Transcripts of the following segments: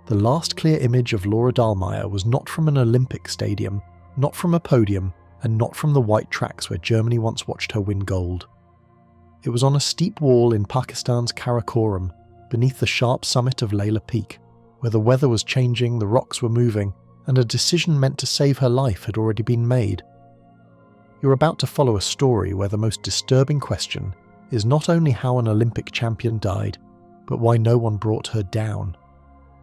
The last clear image of Laura Dahlmeier was not from an Olympic stadium, not from a podium, and not from the white tracks where Germany once watched her win gold. It was on a steep wall in Pakistan's Karakoram, beneath the sharp summit of Laila Peak, where the weather was changing, the rocks were moving, and a decision meant to save her life had already been made. You're about to follow a story where the most disturbing question is not only how an Olympic champion died, but why no one brought her down.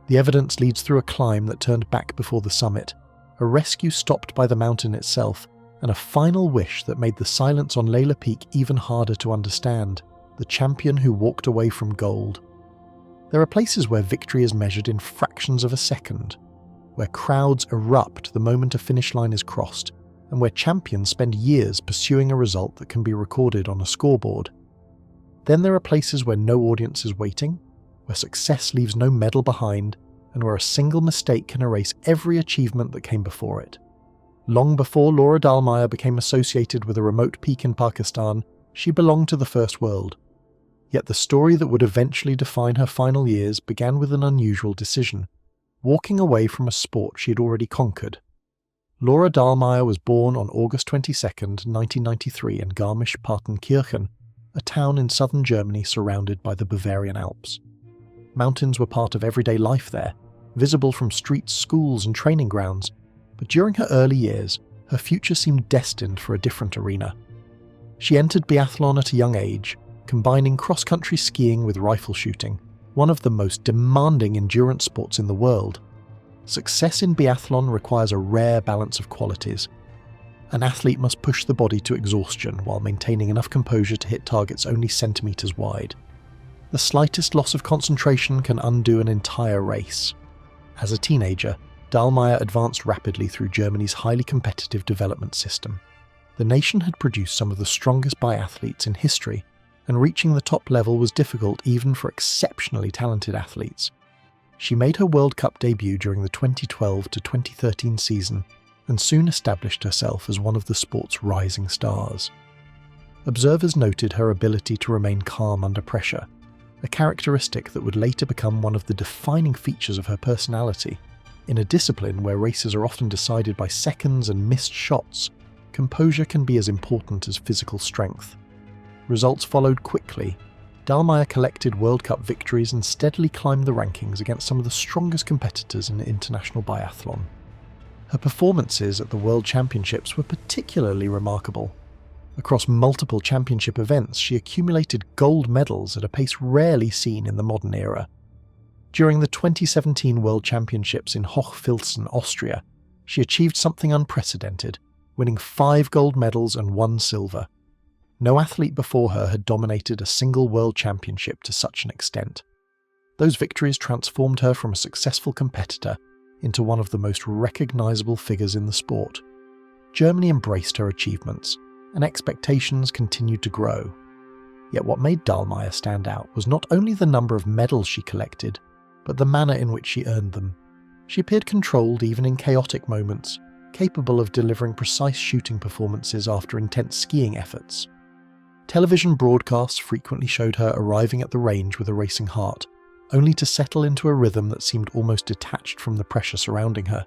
The evidence leads through a climb that turned back before the summit, a rescue stopped by the mountain itself, and a final wish that made the silence on Laila Peak even harder to understand, the champion who walked away from gold. There are places where victory is measured in fractions of a second, where crowds erupt the moment a finish line is crossed, and where champions spend years pursuing a result that can be recorded on a scoreboard. Then there are places where no audience is waiting, where success leaves no medal behind, and where a single mistake can erase every achievement that came before it. Long before Laura Dahlmeier became associated with a remote peak in Pakistan, she belonged to the First World. Yet the story that would eventually define her final years began with an unusual decision, walking away from a sport she had already conquered. Laura Dahlmeier was born on August 22, 1993 in Garmisch-Partenkirchen, a town in southern Germany surrounded by the Bavarian Alps. Mountains were part of everyday life there, visible from streets, schools and training grounds, but during her early years, her future seemed destined for a different arena. She entered biathlon at a young age, combining cross-country skiing with rifle shooting, one of the most demanding endurance sports in the world. Success in biathlon requires a rare balance of qualities. An athlete must push the body to exhaustion while maintaining enough composure to hit targets only centimetres wide. The slightest loss of concentration can undo an entire race. As a teenager, Dahlmeier advanced rapidly through Germany's highly competitive development system. The nation had produced some of the strongest biathletes in history, and reaching the top level was difficult even for exceptionally talented athletes. She made her World Cup debut during the 2012 to 2013 season, and soon established herself as one of the sport's rising stars. Observers noted her ability to remain calm under pressure, a characteristic that would later become one of the defining features of her personality. In a discipline where races are often decided by seconds and missed shots, composure can be as important as physical strength. Results followed quickly. Dahlmeier collected World Cup victories and steadily climbed the rankings against some of the strongest competitors in international biathlon. Her performances at the World Championships were particularly remarkable. Across multiple championship events, she accumulated gold medals at a pace rarely seen in the modern era. During the 2017 World Championships in Hochfilzen, Austria, she achieved something unprecedented, winning 5 gold medals and 1 silver. No athlete before her had dominated a single World Championship to such an extent. Those victories transformed her from a successful competitor into one of the most recognizable figures in the sport. Germany embraced her achievements, and expectations continued to grow. Yet what made Dahlmeier stand out was not only the number of medals she collected, but the manner in which she earned them. She appeared controlled even in chaotic moments, capable of delivering precise shooting performances after intense skiing efforts. Television broadcasts frequently showed her arriving at the range with a racing heart, only to settle into a rhythm that seemed almost detached from the pressure surrounding her.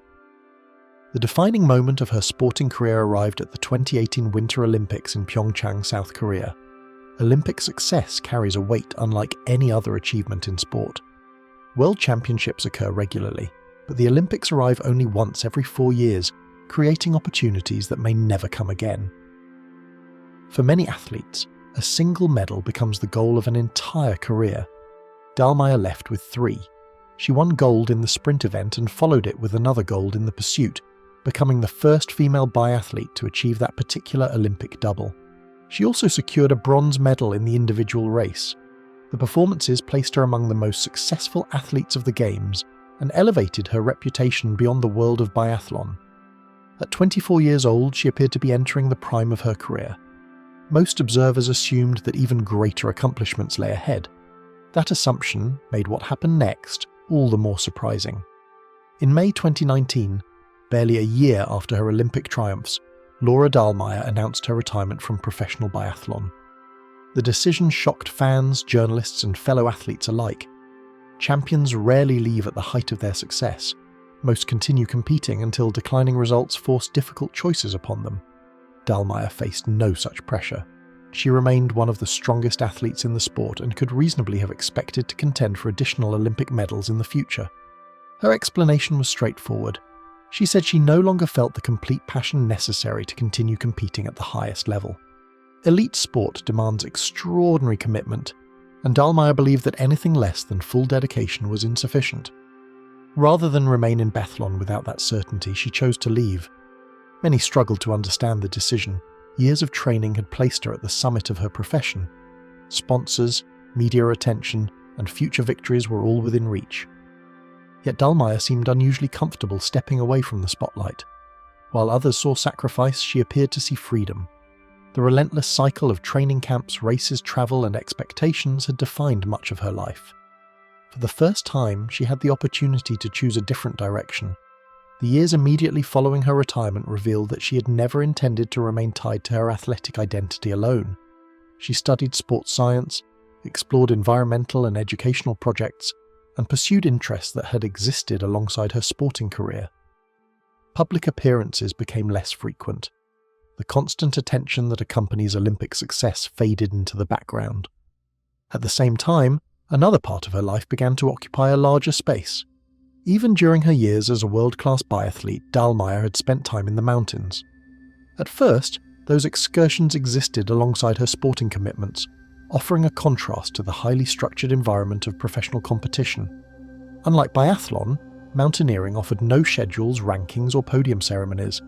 The defining moment of her sporting career arrived at the 2018 Winter Olympics in Pyeongchang, South Korea. Olympic success carries a weight unlike any other achievement in sport. World Championships occur regularly, but the Olympics arrive only once every 4 years, creating opportunities that may never come again. For many athletes, a single medal becomes the goal of an entire career. Dahlmeier left with 3. She won gold in the sprint event and followed it with another gold in the pursuit, becoming the first female biathlete to achieve that particular Olympic double. She also secured a bronze medal in the individual race. The performances placed her among the most successful athletes of the Games and elevated her reputation beyond the world of biathlon. At 24 years old, she appeared to be entering the prime of her career. Most observers assumed that even greater accomplishments lay ahead. That assumption made what happened next all the more surprising. In May 2019, barely a year after her Olympic triumphs, Laura Dahlmeier announced her retirement from professional biathlon. The decision shocked fans, journalists and fellow athletes alike. Champions rarely leave at the height of their success. Most continue competing until declining results force difficult choices upon them. Dahlmeier faced no such pressure. She remained one of the strongest athletes in the sport and could reasonably have expected to contend for additional Olympic medals in the future. Her explanation was straightforward. She said she no longer felt the complete passion necessary to continue competing at the highest level. Elite sport demands extraordinary commitment, and Dahlmeier believed that anything less than full dedication was insufficient. Rather than remain in Bethlon without that certainty, she chose to leave. Many struggled to understand the decision. Years of training had placed her at the summit of her profession. Sponsors, media attention, and future victories were all within reach. Yet Dahlmeier seemed unusually comfortable stepping away from the spotlight. While others saw sacrifice, she appeared to see freedom. The relentless cycle of training camps, races, travel, and expectations had defined much of her life. For the first time, she had the opportunity to choose a different direction. The years immediately following her retirement revealed that she had never intended to remain tied to her athletic identity alone. She studied sports science, explored environmental and educational projects, and pursued interests that had existed alongside her sporting career. Public appearances became less frequent. The constant attention that accompanies Olympic success faded into the background. At the same time, another part of her life began to occupy a larger space. Even during her years as a world-class biathlete, Dahlmeier had spent time in the mountains. At first, those excursions existed alongside her sporting commitments, offering a contrast to the highly structured environment of professional competition. Unlike biathlon, mountaineering offered no schedules, rankings, or podium ceremonies.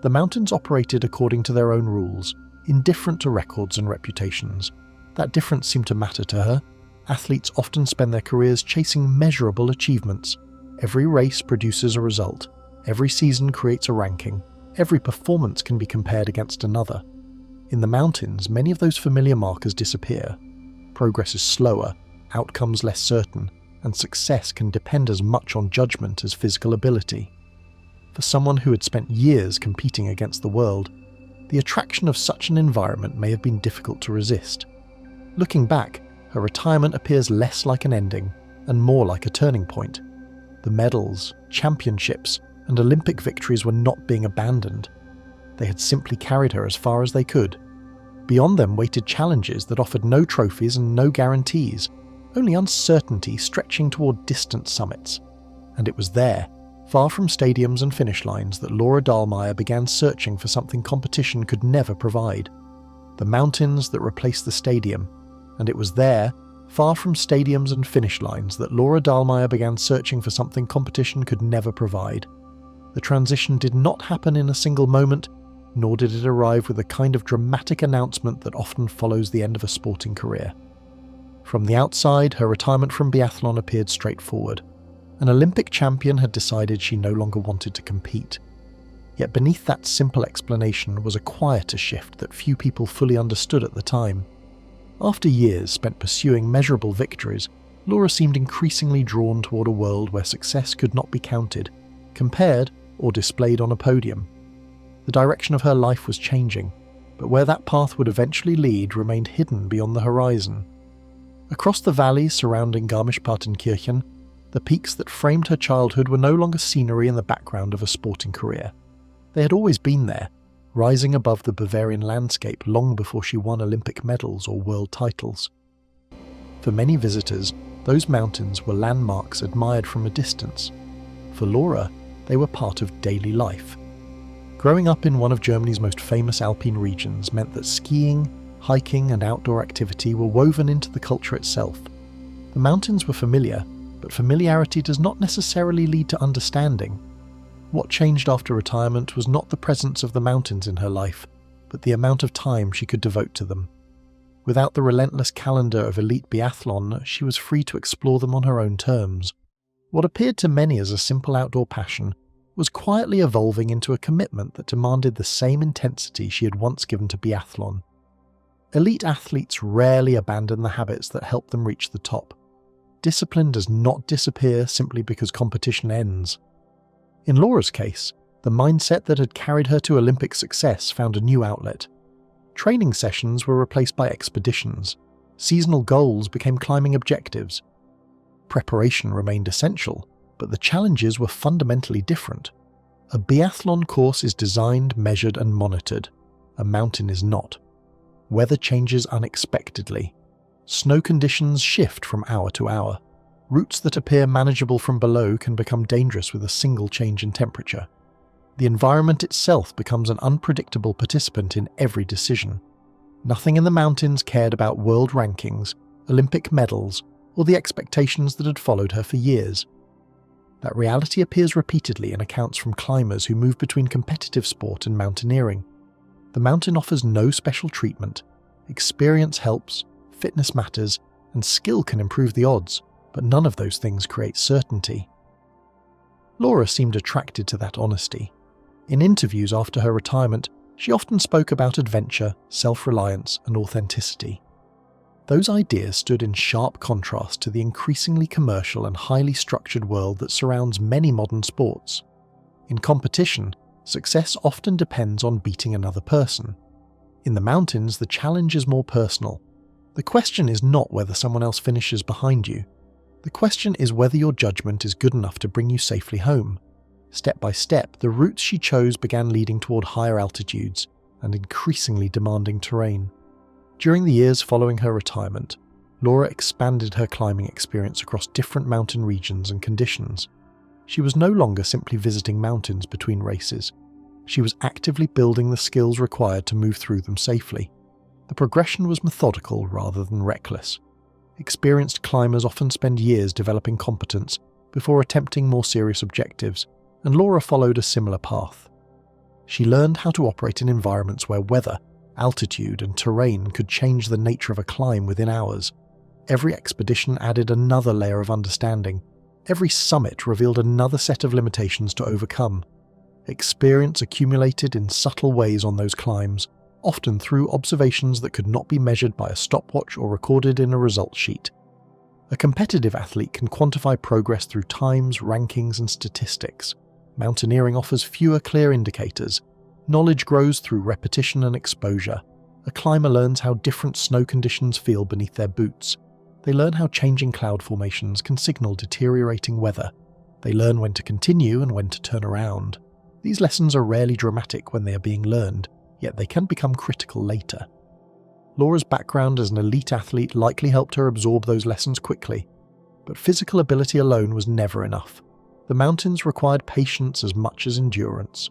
The mountains operated according to their own rules, indifferent to records and reputations. That difference seemed to matter to her. Athletes often spend their careers chasing measurable achievements. Every race produces a result. Every season creates a ranking. Every performance can be compared against another. In the mountains, many of those familiar markers disappear. Progress is slower, outcomes less certain, and success can depend as much on judgment as physical ability. For someone who had spent years competing against the world, the attraction of such an environment may have been difficult to resist. Looking back, her retirement appears less like an ending and more like a turning point. The medals, championships, and Olympic victories were not being abandoned. They had simply carried her as far as they could. Beyond them waited challenges that offered no trophies and no guarantees, only uncertainty stretching toward distant summits. And it was there, far from stadiums and finish lines, that Laura Dahlmeier began searching for something competition could never provide. The mountains that replaced the stadium. And it was there, far from stadiums and finish lines, that Laura Dahlmeier began searching for something competition could never provide. The transition did not happen in a single moment, nor did it arrive with the kind of dramatic announcement that often follows the end of a sporting career. From the outside, her retirement from biathlon appeared straightforward. An Olympic champion had decided she no longer wanted to compete. Yet beneath that simple explanation was a quieter shift that few people fully understood at the time. After years spent pursuing measurable victories, Laura seemed increasingly drawn toward a world where success could not be counted, compared, or displayed on a podium. The direction of her life was changing, but where that path would eventually lead remained hidden beyond the horizon. Across the valleys surrounding Garmisch-Partenkirchen, the peaks that framed her childhood were no longer scenery in the background of a sporting career. They had always been there, rising above the Bavarian landscape long before she won Olympic medals or world titles. For many visitors, those mountains were landmarks admired from a distance. For Laura, they were part of daily life. Growing up in one of Germany's most famous alpine regions meant that skiing, hiking, and outdoor activity were woven into the culture itself. The mountains were familiar, but familiarity does not necessarily lead to understanding. What changed after retirement was not the presence of the mountains in her life, but the amount of time she could devote to them. Without the relentless calendar of elite biathlon, she was free to explore them on her own terms. What appeared to many as a simple outdoor passion was quietly evolving into a commitment that demanded the same intensity she had once given to biathlon. Elite athletes rarely abandon the habits that help them reach the top. Discipline does not disappear simply because competition ends. In Laura's case, the mindset that had carried her to Olympic success found a new outlet. Training sessions were replaced by expeditions. Seasonal goals became climbing objectives. Preparation remained essential, but the challenges were fundamentally different. A biathlon course is designed, measured, and monitored. A mountain is not. Weather changes unexpectedly. Snow conditions shift from hour to hour. Routes that appear manageable from below can become dangerous with a single change in temperature. The environment itself becomes an unpredictable participant in every decision. Nothing in the mountains cared about world rankings, Olympic medals, or the expectations that had followed her for years. That reality appears repeatedly in accounts from climbers who move between competitive sport and mountaineering. The mountain offers no special treatment. Experience helps, fitness matters, and skill can improve the odds, but none of those things create certainty. Laura seemed attracted to that honesty. In interviews after her retirement, she often spoke about adventure, self-reliance, and authenticity. Those ideas stood in sharp contrast to the increasingly commercial and highly structured world that surrounds many modern sports. In competition, success often depends on beating another person. In the mountains, the challenge is more personal. The question is not whether someone else finishes behind you. The question is whether your judgment is good enough to bring you safely home. Step by step, the routes she chose began leading toward higher altitudes and increasingly demanding terrain. During the years following her retirement, Laura expanded her climbing experience across different mountain regions and conditions. She was no longer simply visiting mountains between races. She was actively building the skills required to move through them safely. The progression was methodical rather than reckless. Experienced climbers often spend years developing competence before attempting more serious objectives, and Laura followed a similar path. She learned how to operate in environments where weather, altitude, and terrain could change the nature of a climb within hours. Every expedition added another layer of understanding. Every summit revealed another set of limitations to overcome. Experience accumulated in subtle ways on those climbs, often through observations that could not be measured by a stopwatch or recorded in a results sheet. A competitive athlete can quantify progress through times, rankings, and statistics. Mountaineering offers fewer clear indicators. Knowledge grows through repetition and exposure. A climber learns how different snow conditions feel beneath their boots. They learn how changing cloud formations can signal deteriorating weather. They learn when to continue and when to turn around. These lessons are rarely dramatic when they are being learned, yet they can become critical later. Laura's background as an elite athlete likely helped her absorb those lessons quickly, but physical ability alone was never enough. The mountains required patience as much as endurance.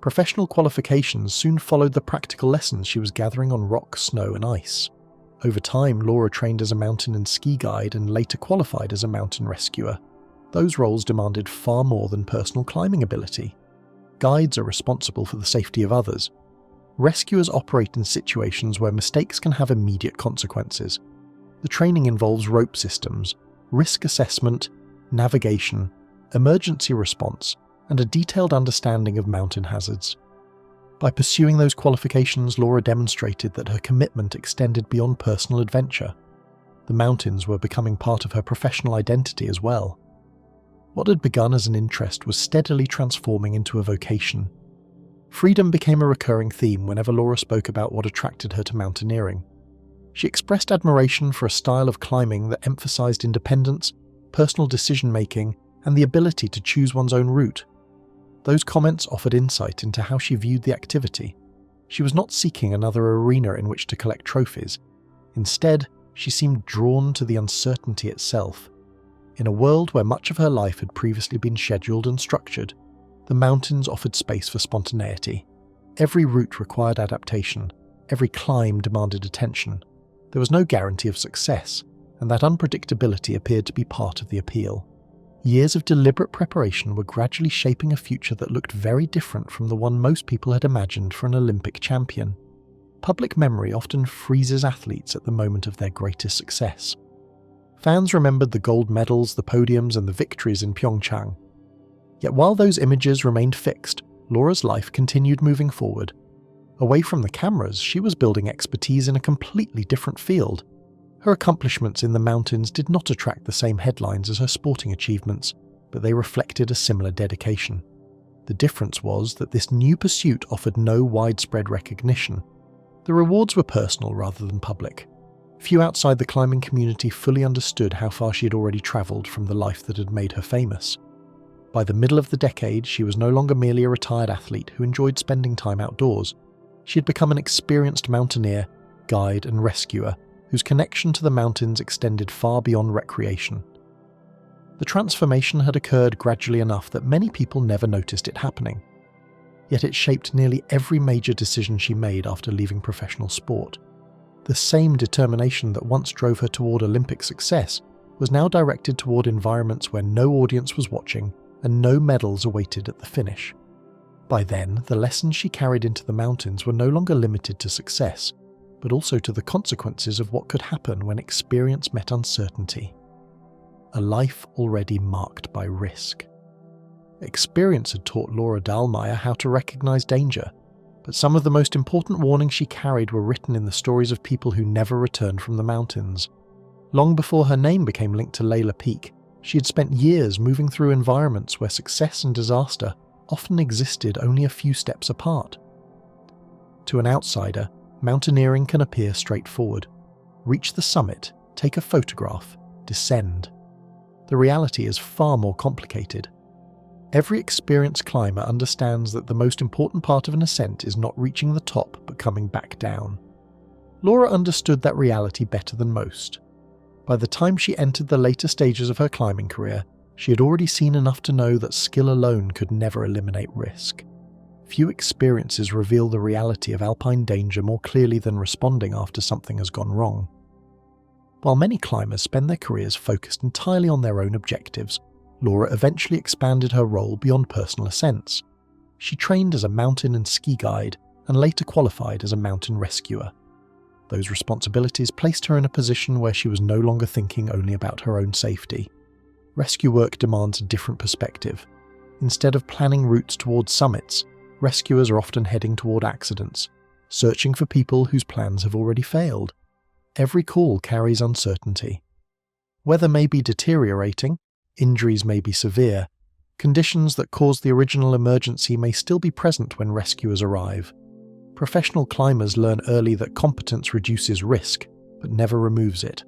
Professional qualifications soon followed the practical lessons she was gathering on rock, snow, and ice. Over time, Laura trained as a mountain and ski guide and later qualified as a mountain rescuer. Those roles demanded far more than personal climbing ability. Guides are responsible for the safety of others. Rescuers operate in situations where mistakes can have immediate consequences. The training involves rope systems, risk assessment, navigation, emergency response, and a detailed understanding of mountain hazards. By pursuing those qualifications, Laura demonstrated that her commitment extended beyond personal adventure. The mountains were becoming part of her professional identity as well. What had begun as an interest was steadily transforming into a vocation. Freedom became a recurring theme whenever Laura spoke about what attracted her to mountaineering. She expressed admiration for a style of climbing that emphasized independence, personal decision-making, and the ability to choose one's own route. Those comments offered insight into how she viewed the activity. She was not seeking another arena in which to collect trophies. Instead, she seemed drawn to the uncertainty itself. In a world where much of her life had previously been scheduled and structured, the mountains offered space for spontaneity. Every route required adaptation. Every climb demanded attention. There was no guarantee of success, and that unpredictability appeared to be part of the appeal. Years of deliberate preparation were gradually shaping a future that looked very different from the one most people had imagined for an Olympic champion. Public memory often freezes athletes at the moment of their greatest success. Fans remembered the gold medals, the podiums, and the victories in Pyeongchang. Yet while those images remained fixed, Laura's life continued moving forward. Away from the cameras, she was building expertise in a completely different field. Her accomplishments in the mountains did not attract the same headlines as her sporting achievements, but they reflected a similar dedication. The difference was that this new pursuit offered no widespread recognition. The rewards were personal rather than public. Few outside the climbing community fully understood how far she had already travelled from the life that had made her famous. By the middle of the decade, she was no longer merely a retired athlete who enjoyed spending time outdoors. She had become an experienced mountaineer, guide and rescuer whose connection to the mountains extended far beyond recreation. The transformation had occurred gradually enough that many people never noticed it happening. Yet it shaped nearly every major decision she made after leaving professional sport. The same determination that once drove her toward Olympic success was now directed toward environments where no audience was watching and no medals awaited at the finish. By then, the lessons she carried into the mountains were no longer limited to success, but also to the consequences of what could happen when experience met uncertainty. A life already marked by risk. Experience had taught Laura Dahlmeier how to recognize danger, but some of the most important warnings she carried were written in the stories of people who never returned from the mountains. Long before her name became linked to Laila Peak, she had spent years moving through environments where success and disaster often existed only a few steps apart. To an outsider, mountaineering can appear straightforward. Reach the summit, take a photograph, descend. The reality is far more complicated. Every experienced climber understands that the most important part of an ascent is not reaching the top but coming back down. Laura understood that reality better than most. By the time she entered the later stages of her climbing career, she had already seen enough to know that skill alone could never eliminate risk. Few experiences reveal the reality of alpine danger more clearly than responding after something has gone wrong. While many climbers spend their careers focused entirely on their own objectives, Laura eventually expanded her role beyond personal ascents. She trained as a mountain and ski guide and later qualified as a mountain rescuer. Those responsibilities placed her in a position where she was no longer thinking only about her own safety. Rescue work demands a different perspective. Instead of planning routes towards summits, rescuers are often heading toward accidents, searching for people whose plans have already failed. Every call carries uncertainty. Weather may be deteriorating, injuries may be severe, conditions that caused the original emergency may still be present when rescuers arrive. Professional climbers learn early that competence reduces risk, but never removes it.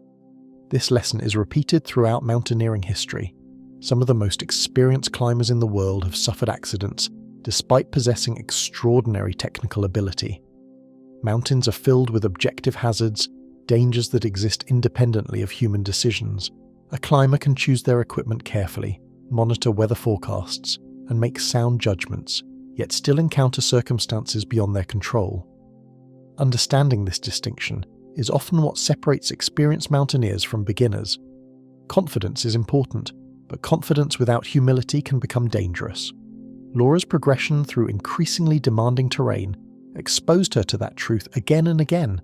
This lesson is repeated throughout mountaineering history. Some of the most experienced climbers in the world have suffered accidents, despite possessing extraordinary technical ability. Mountains are filled with objective hazards, dangers that exist independently of human decisions. A climber can choose their equipment carefully, monitor weather forecasts, and make sound judgments, yet still encounter circumstances beyond their control. Understanding this distinction is often what separates experienced mountaineers from beginners. Confidence is important, but confidence without humility can become dangerous. Laura's progression through increasingly demanding terrain exposed her to that truth again and again.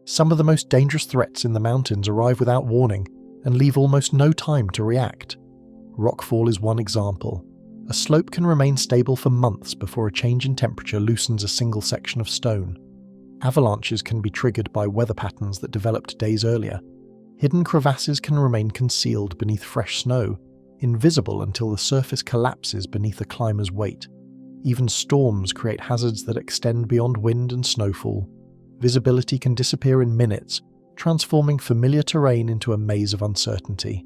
Some of the most dangerous threats in the mountains arrive without warning and leave almost no time to react. Rockfall is one example. A slope can remain stable for months before a change in temperature loosens a single section of stone. Avalanches can be triggered by weather patterns that developed days earlier. Hidden crevasses can remain concealed beneath fresh snow, invisible until the surface collapses beneath a climber's weight. Even storms create hazards that extend beyond wind and snowfall. Visibility can disappear in minutes, transforming familiar terrain into a maze of uncertainty.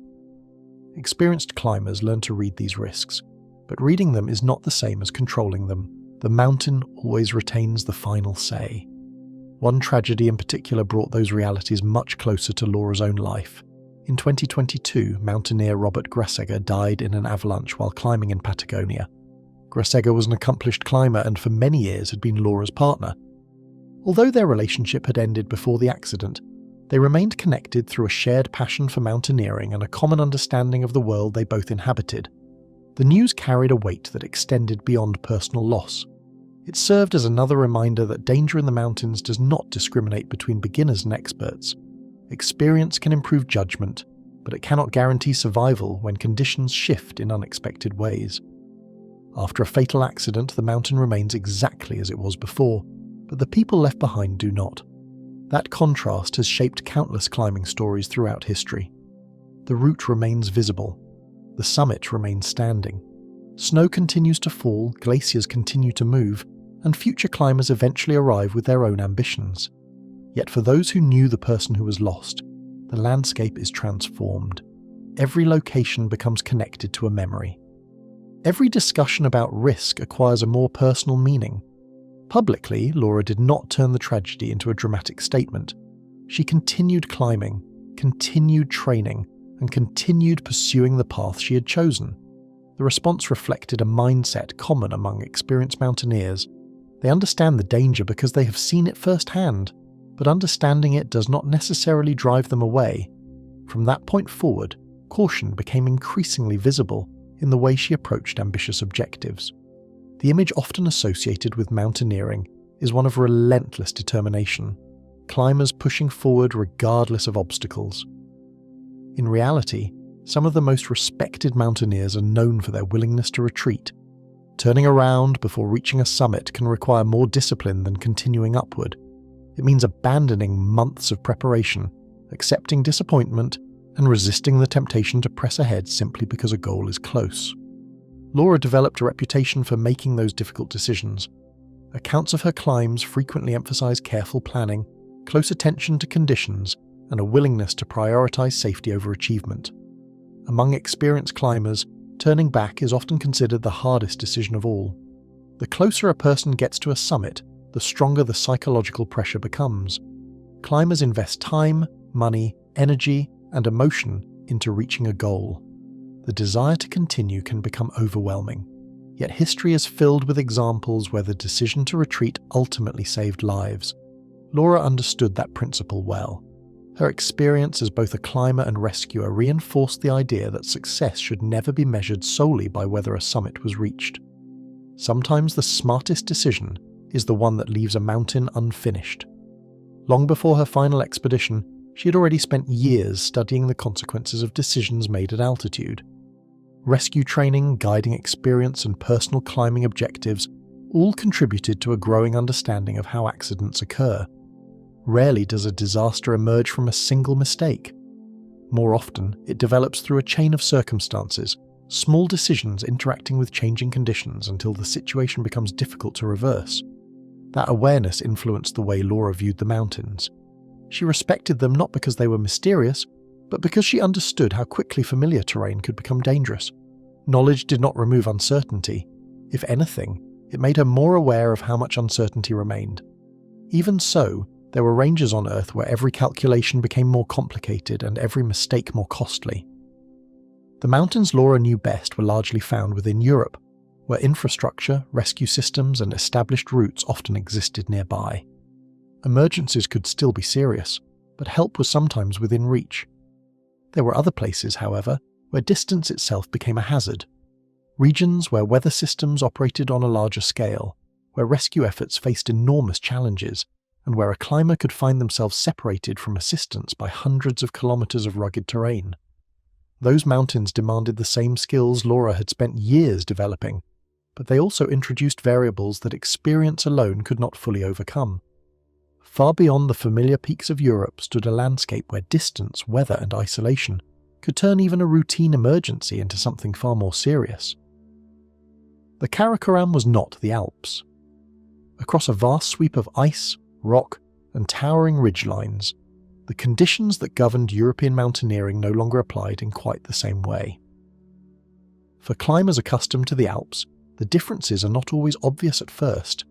Experienced climbers learn to read these risks, but reading them is not the same as controlling them. The mountain always retains the final say. One tragedy in particular brought those realities much closer to Laura's own life. In 2022, mountaineer Robert Grasegger died in an avalanche while climbing in Patagonia. Grasegger was an accomplished climber and for many years had been Laura's partner. Although their relationship had ended before the accident, they remained connected through a shared passion for mountaineering and a common understanding of the world they both inhabited. The news carried a weight that extended beyond personal loss. It served as another reminder that danger in the mountains does not discriminate between beginners and experts. Experience can improve judgment, but it cannot guarantee survival when conditions shift in unexpected ways. After a fatal accident, the mountain remains exactly as it was before, but the people left behind do not. That contrast has shaped countless climbing stories throughout history. The route remains visible. The summit remains standing. Snow continues to fall, glaciers continue to move, and future climbers eventually arrive with their own ambitions. Yet for those who knew the person who was lost, the landscape is transformed. Every location becomes connected to a memory. Every discussion about risk acquires a more personal meaning. Publicly, Laura did not turn the tragedy into a dramatic statement. She continued climbing, continued training, and continued pursuing the path she had chosen. The response reflected a mindset common among experienced mountaineers. They understand the danger because they have seen it firsthand, but understanding it does not necessarily drive them away. From that point forward, caution became increasingly visible in the way she approached ambitious objectives. The image often associated with mountaineering is one of relentless determination, climbers pushing forward regardless of obstacles. In reality, some of the most respected mountaineers are known for their willingness to retreat. Turning around before reaching a summit can require more discipline than continuing upward. It means abandoning months of preparation, accepting disappointment, and resisting the temptation to press ahead simply because a goal is close. Laura developed a reputation for making those difficult decisions. Accounts of her climbs frequently emphasize careful planning, close attention to conditions, and a willingness to prioritize safety over achievement. Among experienced climbers, turning back is often considered the hardest decision of all. The closer a person gets to a summit, the stronger the psychological pressure becomes. Climbers invest time, money, energy, and emotion into reaching a goal. The desire to continue can become overwhelming, yet history is filled with examples where the decision to retreat ultimately saved lives. Laura understood that principle well. Her experience as both a climber and rescuer reinforced the idea that success should never be measured solely by whether a summit was reached. Sometimes the smartest decision is the one that leaves a mountain unfinished. Long before her final expedition, she had already spent years studying the consequences of decisions made at altitude. Rescue training, guiding experience, and personal climbing objectives all contributed to a growing understanding of how accidents occur. Rarely does a disaster emerge from a single mistake. More often, it develops through a chain of circumstances, small decisions interacting with changing conditions until the situation becomes difficult to reverse. That awareness influenced the way Laura viewed the mountains. She respected them not because they were mysterious, but because she understood how quickly familiar terrain could become dangerous. Knowledge did not remove uncertainty. If anything, it made her more aware of how much uncertainty remained. Even so, there were ranges on Earth where every calculation became more complicated and every mistake more costly. The mountains Laura knew best were largely found within Europe, where infrastructure, rescue systems, and established routes often existed nearby. Emergencies could still be serious, but help was sometimes within reach. There were other places, however, where distance itself became a hazard. Regions where weather systems operated on a larger scale, where rescue efforts faced enormous challenges, and where a climber could find themselves separated from assistance by hundreds of kilometers of rugged terrain. Those mountains demanded the same skills Laura had spent years developing, but they also introduced variables that experience alone could not fully overcome. Far beyond the familiar peaks of Europe stood a landscape where distance, weather, and isolation could turn even a routine emergency into something far more serious. The Karakoram was not the Alps. Across a vast sweep of ice, rock, and towering ridgelines, the conditions that governed European mountaineering no longer applied in quite the same way. For climbers accustomed to the Alps, the differences are not always obvious at first.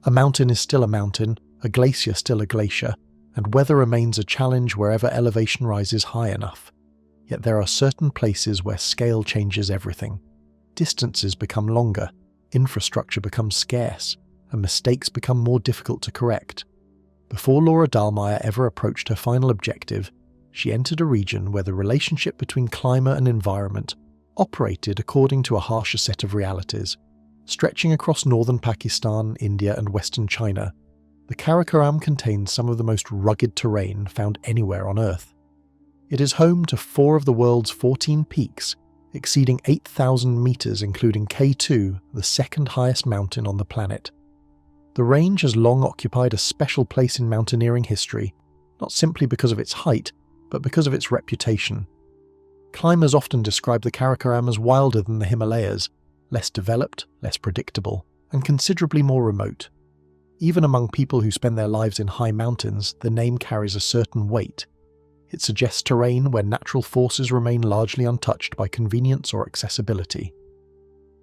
A mountain is still a mountain, a glacier still a glacier, and weather remains a challenge wherever elevation rises high enough. Yet there are certain places where scale changes everything. Distances become longer, infrastructure becomes scarce, and mistakes become more difficult to correct. Before Laura Dahlmeier ever approached her final objective, she entered a region where the relationship between climber and environment operated according to a harsher set of realities. Stretching across northern Pakistan, India, and western China, the Karakoram contains some of the most rugged terrain found anywhere on Earth. It is home to 4 of the world's 14 peaks, exceeding 8,000 meters, including K2, the second highest mountain on the planet. The range has long occupied a special place in mountaineering history, not simply because of its height, but because of its reputation. Climbers often describe the Karakoram as wilder than the Himalayas, less developed, less predictable, and considerably more remote. Even among people who spend their lives in high mountains, the name carries a certain weight. It suggests terrain where natural forces remain largely untouched by convenience or accessibility.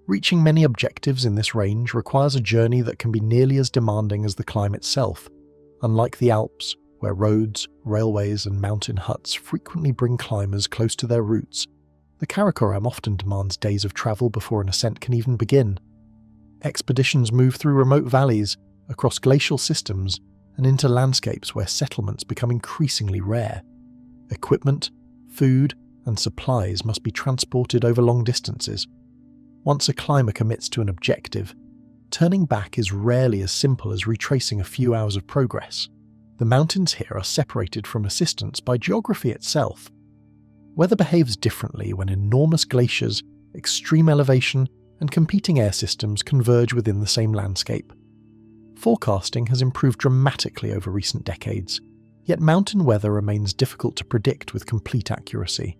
Reaching many objectives in this range requires a journey that can be nearly as demanding as the climb itself. Unlike the Alps, where roads, railways and mountain huts frequently bring climbers close to their roots, the Karakoram often demands days of travel before an ascent can even begin. Expeditions move through remote valleys, across glacial systems, and into landscapes where settlements become increasingly rare. Equipment, food, and supplies must be transported over long distances. Once a climber commits to an objective, turning back is rarely as simple as retracing a few hours of progress. The mountains here are separated from assistance by geography itself. Weather behaves differently when enormous glaciers, extreme elevation, and competing air systems converge within the same landscape. Forecasting has improved dramatically over recent decades, yet mountain weather remains difficult to predict with complete accuracy.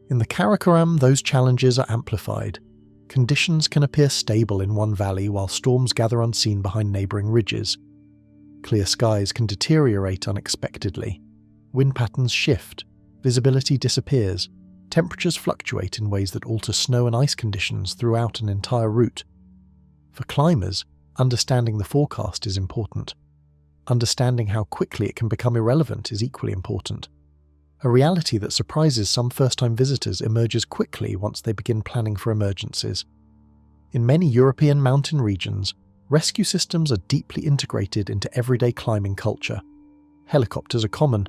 In the Karakoram, those challenges are amplified. Conditions can appear stable in one valley while storms gather unseen behind neighbouring ridges. Clear skies can deteriorate unexpectedly. Wind patterns shift, visibility disappears, temperatures fluctuate in ways that alter snow and ice conditions throughout an entire route. For climbers, understanding the forecast is important. Understanding how quickly it can become irrelevant is equally important. A reality that surprises some first-time visitors emerges quickly once they begin planning for emergencies. In many European mountain regions, rescue systems are deeply integrated into everyday climbing culture. Helicopters are common.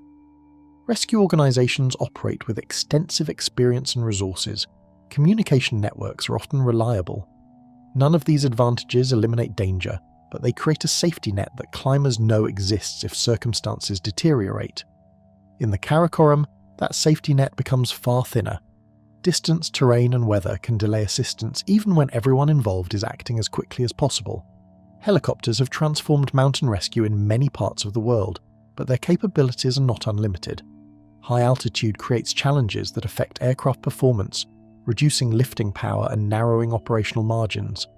Rescue organisations operate with extensive experience and resources. Communication networks are often reliable. None of these advantages eliminate danger, but they create a safety net that climbers know exists if circumstances deteriorate. In the Karakoram, that safety net becomes far thinner. Distance, terrain and weather can delay assistance even when everyone involved is acting as quickly as possible. Helicopters have transformed mountain rescue in many parts of the world, but their capabilities are not unlimited. High altitude creates challenges that affect aircraft performance, reducing lifting power and narrowing operational margins.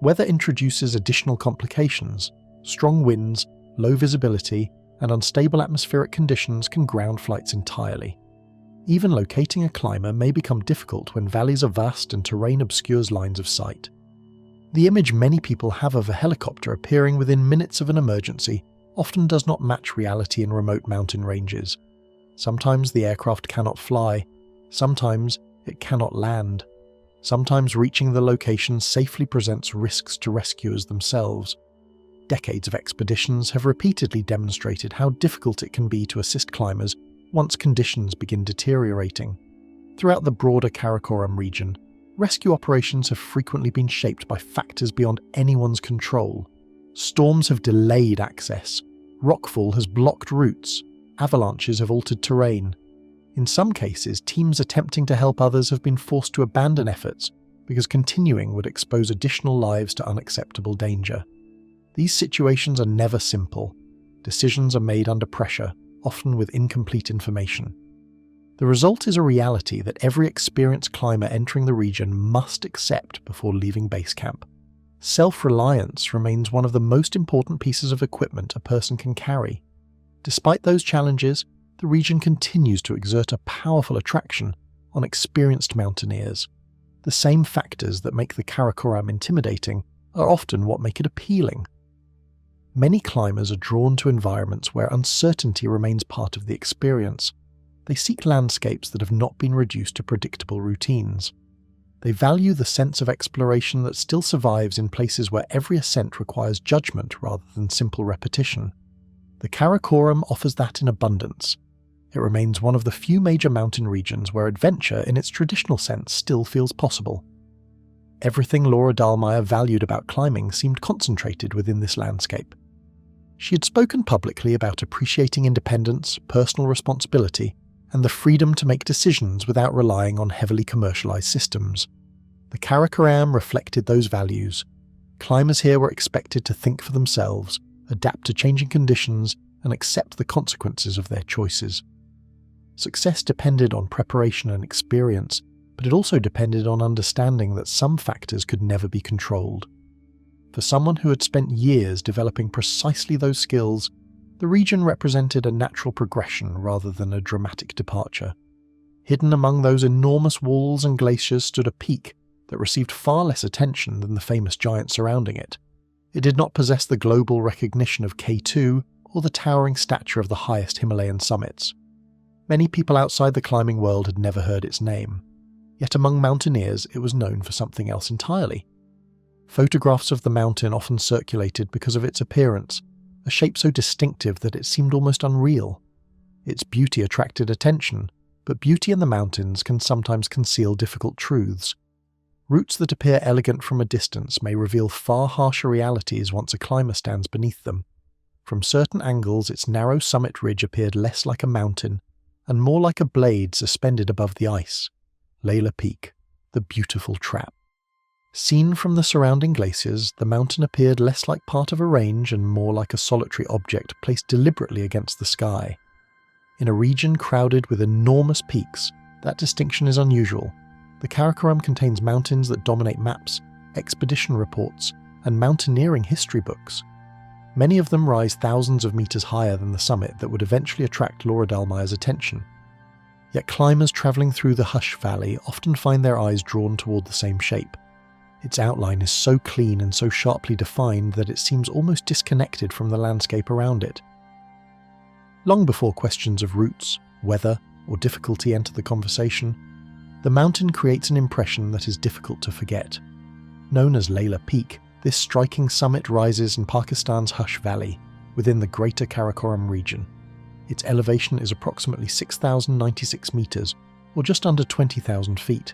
Weather introduces additional complications. Strong winds, low visibility, and unstable atmospheric conditions can ground flights entirely. Even locating a climber may become difficult when valleys are vast and terrain obscures lines of sight. The image many people have of a helicopter appearing within minutes of an emergency often does not match reality in remote mountain ranges. Sometimes the aircraft cannot fly, sometimes it cannot land. Sometimes reaching the location safely presents risks to rescuers themselves. Decades of expeditions have repeatedly demonstrated how difficult it can be to assist climbers once conditions begin deteriorating. Throughout the broader Karakoram region, rescue operations have frequently been shaped by factors beyond anyone's control. Storms have delayed access, rockfall has blocked routes, avalanches have altered terrain. In some cases, teams attempting to help others have been forced to abandon efforts because continuing would expose additional lives to unacceptable danger. These situations are never simple. Decisions are made under pressure, often with incomplete information. The result is a reality that every experienced climber entering the region must accept before leaving base camp. Self-reliance remains one of the most important pieces of equipment a person can carry. Despite those challenges, the region continues to exert a powerful attraction on experienced mountaineers. The same factors that make the Karakoram intimidating are often what make it appealing. Many climbers are drawn to environments where uncertainty remains part of the experience. They seek landscapes that have not been reduced to predictable routines. They value the sense of exploration that still survives in places where every ascent requires judgment rather than simple repetition. The Karakoram offers that in abundance. It remains one of the few major mountain regions where adventure in its traditional sense still feels possible. Everything Laura Dahlmeier valued about climbing seemed concentrated within this landscape. She had spoken publicly about appreciating independence, personal responsibility, and the freedom to make decisions without relying on heavily commercialized systems. The Karakoram reflected those values. Climbers here were expected to think for themselves, adapt to changing conditions, and accept the consequences of their choices. Success depended on preparation and experience, but it also depended on understanding that some factors could never be controlled. For someone who had spent years developing precisely those skills, the region represented a natural progression rather than a dramatic departure. Hidden among those enormous walls and glaciers stood a peak that received far less attention than the famous giant surrounding it. It did not possess the global recognition of K2 or the towering stature of the highest Himalayan summits. Many people outside the climbing world had never heard its name, yet among mountaineers it was known for something else entirely. Photographs of the mountain often circulated because of its appearance, a shape so distinctive that it seemed almost unreal. Its beauty attracted attention, but beauty in the mountains can sometimes conceal difficult truths. Routes that appear elegant from a distance may reveal far harsher realities once a climber stands beneath them. From certain angles, its narrow summit ridge appeared less like a mountain and more like a blade suspended above the ice. Laila Peak, the beautiful trap. Seen from the surrounding glaciers, the mountain appeared less like part of a range and more like a solitary object placed deliberately against the sky. In a region crowded with enormous peaks, that distinction is unusual. The Karakoram contains mountains that dominate maps, expedition reports, and mountaineering history books. Many of them rise thousands of meters higher than the summit that would eventually attract Laura Dahlmeier's attention. Yet climbers travelling through the Hush Valley often find their eyes drawn toward the same shape. Its outline is so clean and so sharply defined that it seems almost disconnected from the landscape around it. Long before questions of routes, weather, or difficulty enter the conversation, the mountain creates an impression that is difficult to forget. Known as Laila Peak, this striking summit rises in Pakistan's Hush Valley, within the Greater Karakoram region. Its elevation is approximately 6,096 meters, or just under 20,000 feet.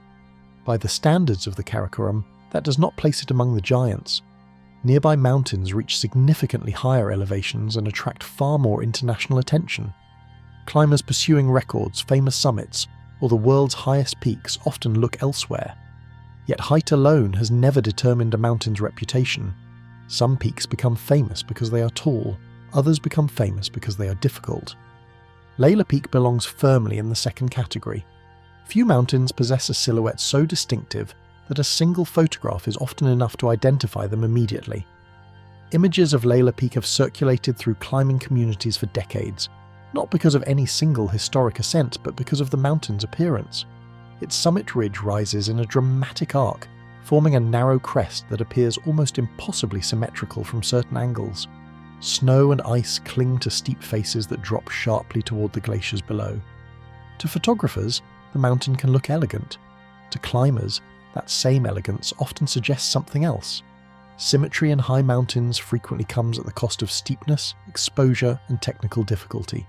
By the standards of the Karakoram, that does not place it among the giants. Nearby mountains reach significantly higher elevations and attract far more international attention. Climbers pursuing records, famous summits, or the world's highest peaks often look elsewhere. Yet height alone has never determined a mountain's reputation. Some peaks become famous because they are tall, others become famous because they are difficult. Laila Peak belongs firmly in the second category. Few mountains possess a silhouette so distinctive that a single photograph is often enough to identify them immediately. Images of Laila Peak have circulated through climbing communities for decades, not because of any single historic ascent, but because of the mountain's appearance. Its summit ridge rises in a dramatic arc, forming a narrow crest that appears almost impossibly symmetrical from certain angles. Snow and ice cling to steep faces that drop sharply toward the glaciers below. To photographers, the mountain can look elegant. To climbers, that same elegance often suggests something else. Symmetry in high mountains frequently comes at the cost of steepness, exposure, and technical difficulty.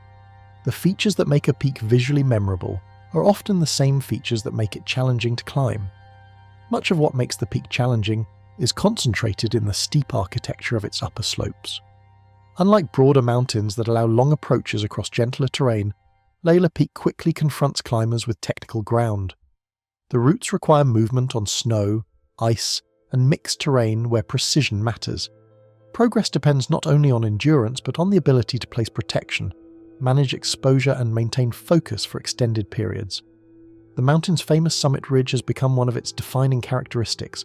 The features that make a peak visually memorable are often the same features that make it challenging to climb. Much of what makes the peak challenging is concentrated in the steep architecture of its upper slopes. Unlike broader mountains that allow long approaches across gentler terrain, Laila Peak quickly confronts climbers with technical ground. The routes require movement on snow, ice, and mixed terrain where precision matters. Progress depends not only on endurance but on the ability to place protection, manage exposure, and maintain focus for extended periods. The mountain's famous summit ridge has become one of its defining characteristics,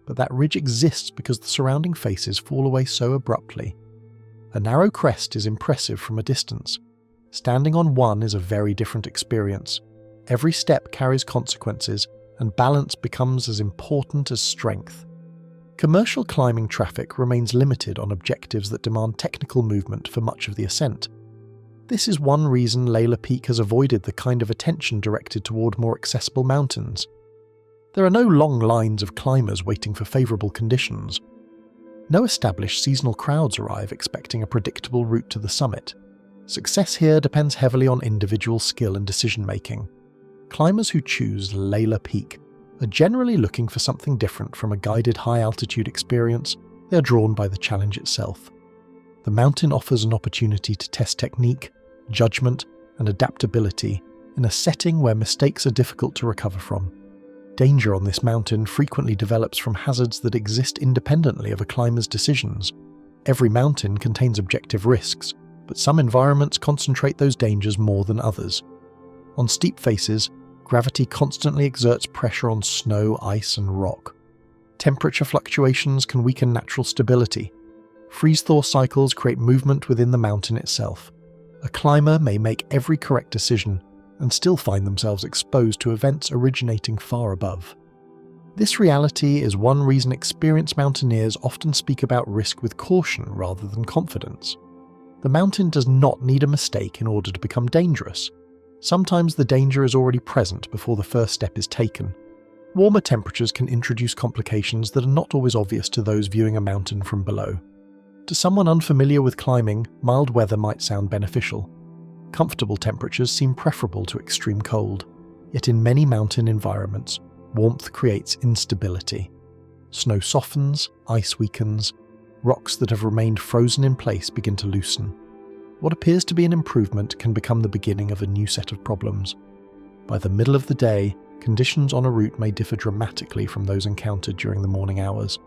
but that ridge exists because the surrounding faces fall away so abruptly. A narrow crest is impressive from a distance. Standing on one is a very different experience. Every step carries consequences, and balance becomes as important as strength. Commercial climbing traffic remains limited on objectives that demand technical movement for much of the ascent. This is one reason Laila Peak has avoided the kind of attention directed toward more accessible mountains. There are no long lines of climbers waiting for favourable conditions. No established seasonal crowds arrive expecting a predictable route to the summit. Success here depends heavily on individual skill and decision-making. Climbers who choose Laila Peak are generally looking for something different from a guided high-altitude experience. They are drawn by the challenge itself. The mountain offers an opportunity to test technique, judgment, and adaptability in a setting where mistakes are difficult to recover from. Danger on this mountain frequently develops from hazards that exist independently of a climber's decisions. Every mountain contains objective risks, but some environments concentrate those dangers more than others. On steep faces, gravity constantly exerts pressure on snow, ice, and rock. Temperature fluctuations can weaken natural stability. Freeze-thaw cycles create movement within the mountain itself. A climber may make every correct decision and still find themselves exposed to events originating far above. This reality is one reason experienced mountaineers often speak about risk with caution rather than confidence. The mountain does not need a mistake in order to become dangerous. Sometimes the danger is already present before the first step is taken. Warmer temperatures can introduce complications that are not always obvious to those viewing a mountain from below. To someone unfamiliar with climbing, mild weather might sound beneficial. Comfortable temperatures seem preferable to extreme cold. Yet in many mountain environments, warmth creates instability. Snow softens, ice weakens, rocks that have remained frozen in place begin to loosen. What appears to be an improvement can become the beginning of a new set of problems. By the middle of the day, conditions on a route may differ dramatically from those encountered during the morning hours.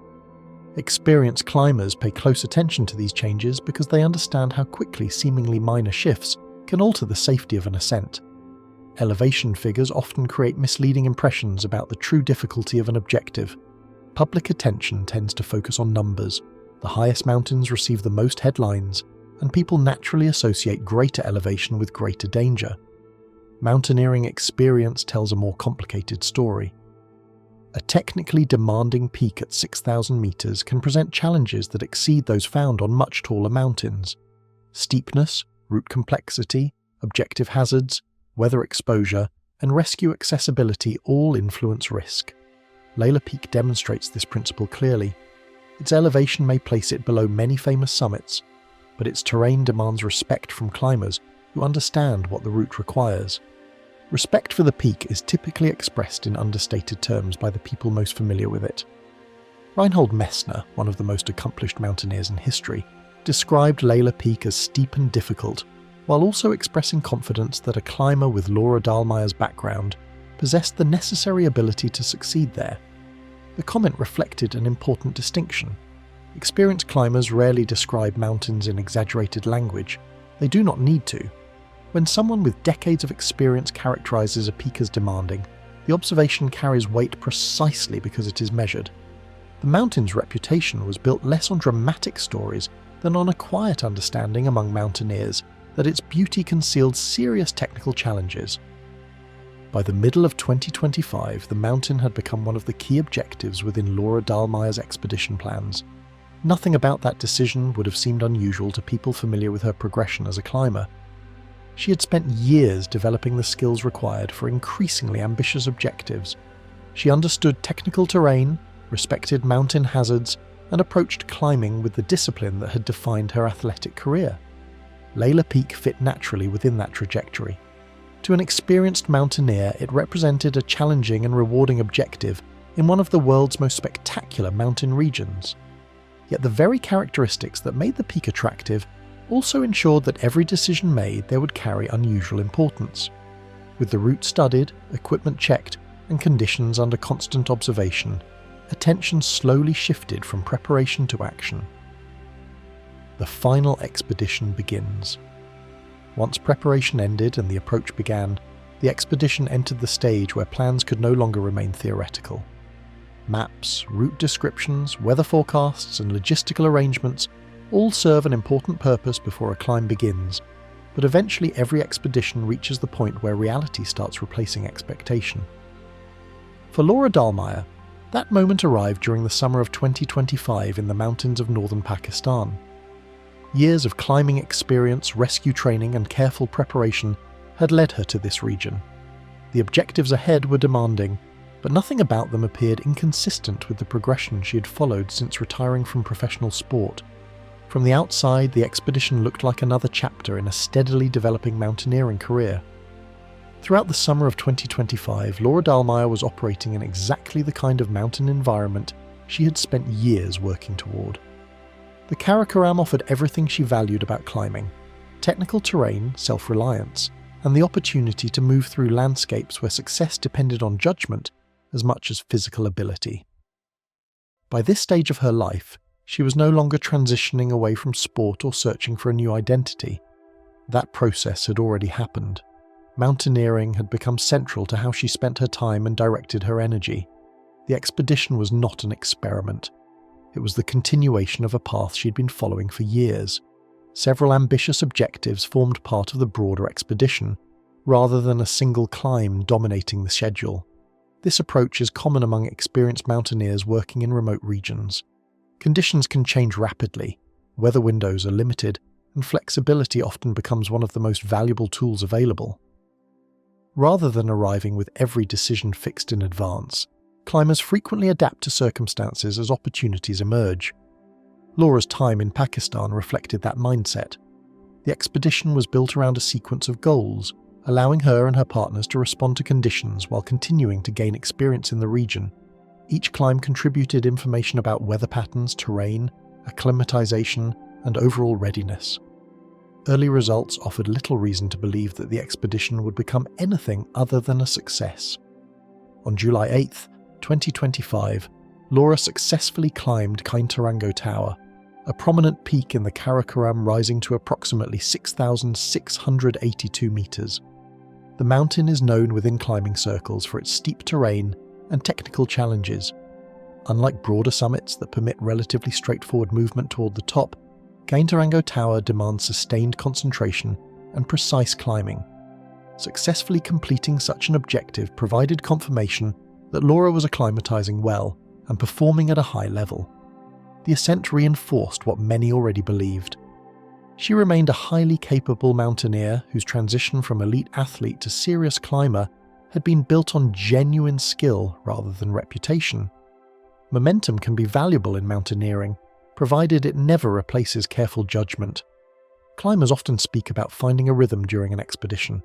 Experienced climbers pay close attention to these changes because they understand how quickly seemingly minor shifts can alter the safety of an ascent. Elevation figures often create misleading impressions about the true difficulty of an objective. Public attention tends to focus on numbers. The highest mountains receive the most headlines, and people naturally associate greater elevation with greater danger. Mountaineering experience tells a more complicated story. A technically demanding peak at 6,000 meters can present challenges that exceed those found on much taller mountains. Steepness, route complexity, objective hazards, weather exposure, and rescue accessibility all influence risk. Laila Peak demonstrates this principle clearly. Its elevation may place it below many famous summits, but its terrain demands respect from climbers who understand what the route requires. Respect for the peak is typically expressed in understated terms by the people most familiar with it. Reinhold Messner, one of the most accomplished mountaineers in history, described Laila Peak as steep and difficult, while also expressing confidence that a climber with Laura Dahlmeier's background possessed the necessary ability to succeed there. The comment reflected an important distinction. Experienced climbers rarely describe mountains in exaggerated language. They do not need to. When someone with decades of experience characterizes a peak as demanding, the observation carries weight precisely because it is measured. The mountain's reputation was built less on dramatic stories than on a quiet understanding among mountaineers that its beauty concealed serious technical challenges. By the middle of 2025, the mountain had become one of the key objectives within Laura Dahlmeier's expedition plans. Nothing about that decision would have seemed unusual to people familiar with her progression as a climber. She had spent years developing the skills required for increasingly ambitious objectives. She understood technical terrain, respected mountain hazards, and approached climbing with the discipline that had defined her athletic career. Laila Peak fit naturally within that trajectory. To an experienced mountaineer, it represented a challenging and rewarding objective in one of the world's most spectacular mountain regions. Yet the very characteristics that made the peak attractive also ensured that every decision made there would carry unusual importance. With the route studied, equipment checked, and conditions under constant observation, attention slowly shifted from preparation to action. The final expedition begins. Once preparation ended and the approach began, the expedition entered the stage where plans could no longer remain theoretical. Maps, route descriptions, weather forecasts, and logistical arrangements all serve an important purpose before a climb begins, but eventually every expedition reaches the point where reality starts replacing expectation. For Laura Dahlmeier, that moment arrived during the summer of 2025 in the mountains of northern Pakistan. Years of climbing experience, rescue training, and careful preparation had led her to this region. The objectives ahead were demanding, but nothing about them appeared inconsistent with the progression she had followed since retiring from professional sport. From the outside, the expedition looked like another chapter in a steadily developing mountaineering career. Throughout the summer of 2025, Laura Dahlmeier was operating in exactly the kind of mountain environment she had spent years working toward. The Karakoram offered everything she valued about climbing: technical terrain, self-reliance, and the opportunity to move through landscapes where success depended on judgment as much as physical ability. By this stage of her life, she was no longer transitioning away from sport or searching for a new identity. That process had already happened. Mountaineering had become central to how she spent her time and directed her energy. The expedition was not an experiment. It was the continuation of a path she'd been following for years. Several ambitious objectives formed part of the broader expedition, rather than a single climb dominating the schedule. This approach is common among experienced mountaineers working in remote regions. Conditions can change rapidly, weather windows are limited, and flexibility often becomes one of the most valuable tools available. Rather than arriving with every decision fixed in advance, climbers frequently adapt to circumstances as opportunities emerge. Laura's time in Pakistan reflected that mindset. The expedition was built around a sequence of goals, allowing her and her partners to respond to conditions while continuing to gain experience in the region. Each climb contributed information about weather patterns, terrain, acclimatization, and overall readiness. Early results offered little reason to believe that the expedition would become anything other than a success. On July 8, 2025, Laura successfully climbed Karakoram Tower, a prominent peak in the Karakoram rising to approximately 6,682 meters. The mountain is known within climbing circles for its steep terrain and technical challenges. Unlike broader summits that permit relatively straightforward movement toward the top, Karakoram Tower demands sustained concentration and precise climbing. Successfully completing such an objective provided confirmation that Laura was acclimatizing well and performing at a high level. The ascent reinforced what many already believed. She remained a highly capable mountaineer whose transition from elite athlete to serious climber had been built on genuine skill rather than reputation. Momentum can be valuable in mountaineering, provided it never replaces careful judgment. Climbers often speak about finding a rhythm during an expedition.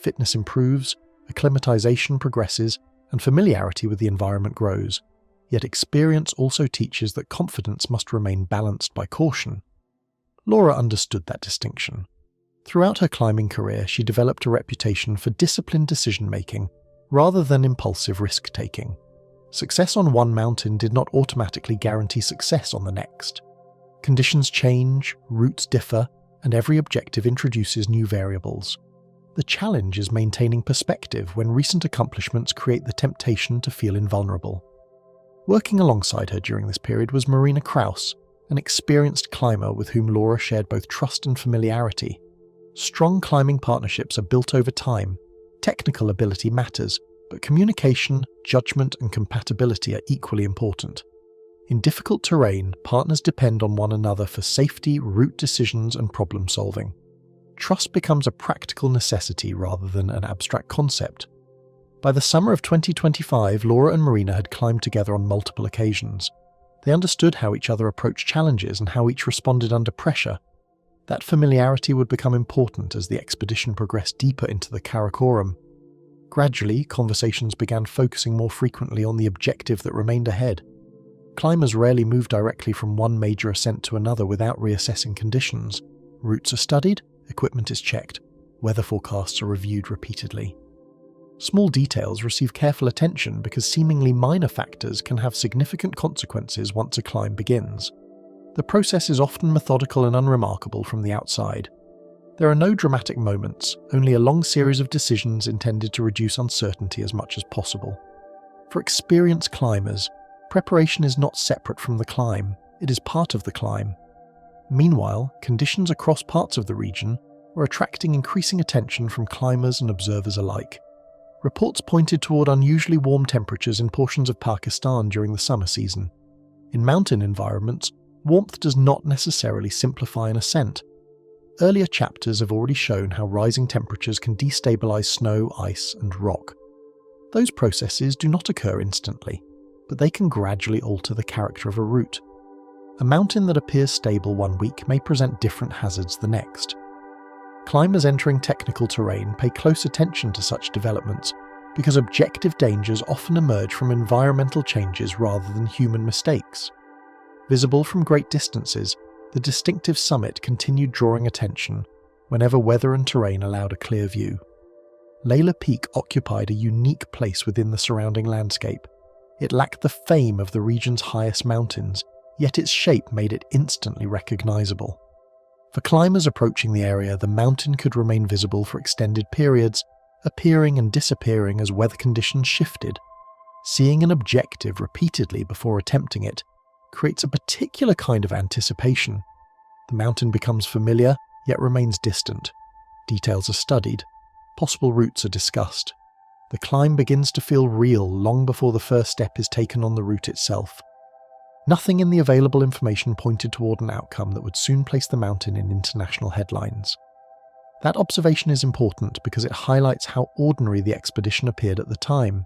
Fitness improves, acclimatization progresses, and familiarity with the environment grows. Yet experience also teaches that confidence must remain balanced by caution. Laura understood that distinction. Throughout her climbing career, she developed a reputation for disciplined decision-making rather than impulsive risk-taking. Success on one mountain did not automatically guarantee success on the next. Conditions change, routes differ, and every objective introduces new variables. The challenge is maintaining perspective when recent accomplishments create the temptation to feel invulnerable. Working alongside her during this period was Marina Kraus, an experienced climber with whom Laura shared both trust and familiarity. Strong climbing partnerships are built over time. Technical ability matters, but communication, judgment, and compatibility are equally important. In difficult terrain, partners depend on one another for safety, route decisions, and problem solving. Trust becomes a practical necessity rather than an abstract concept. By the summer of 2025, Laura and Marina had climbed together on multiple occasions. They understood how each other approached challenges and how each responded under pressure. That familiarity would become important as the expedition progressed deeper into the Karakoram. Gradually, conversations began focusing more frequently on the objective that remained ahead. Climbers rarely move directly from one major ascent to another without reassessing conditions. Routes are studied, equipment is checked, weather forecasts are reviewed repeatedly. Small details receive careful attention because seemingly minor factors can have significant consequences once a climb begins. The process is often methodical and unremarkable from the outside. There are no dramatic moments, only a long series of decisions intended to reduce uncertainty as much as possible. For experienced climbers, preparation is not separate from the climb, it is part of the climb. Meanwhile, conditions across parts of the region were attracting increasing attention from climbers and observers alike. Reports pointed toward unusually warm temperatures in portions of Pakistan during the summer season. In mountain environments, warmth does not necessarily simplify an ascent. Earlier chapters have already shown how rising temperatures can destabilize snow, ice, and rock. Those processes do not occur instantly, but they can gradually alter the character of a route. A mountain that appears stable one week may present different hazards the next. Climbers entering technical terrain pay close attention to such developments because objective dangers often emerge from environmental changes rather than human mistakes. Visible from great distances, the distinctive summit continued drawing attention whenever weather and terrain allowed a clear view. Laila Peak occupied a unique place within the surrounding landscape. It lacked the fame of the region's highest mountains, yet its shape made it instantly recognizable. For climbers approaching the area, the mountain could remain visible for extended periods, appearing and disappearing as weather conditions shifted. Seeing an objective repeatedly before attempting it creates a particular kind of anticipation. The mountain becomes familiar, yet remains distant. Details are studied. Possible routes are discussed. The climb begins to feel real long before the first step is taken on the route itself. Nothing in the available information pointed toward an outcome that would soon place the mountain in international headlines. That observation is important because it highlights how ordinary the expedition appeared at the time.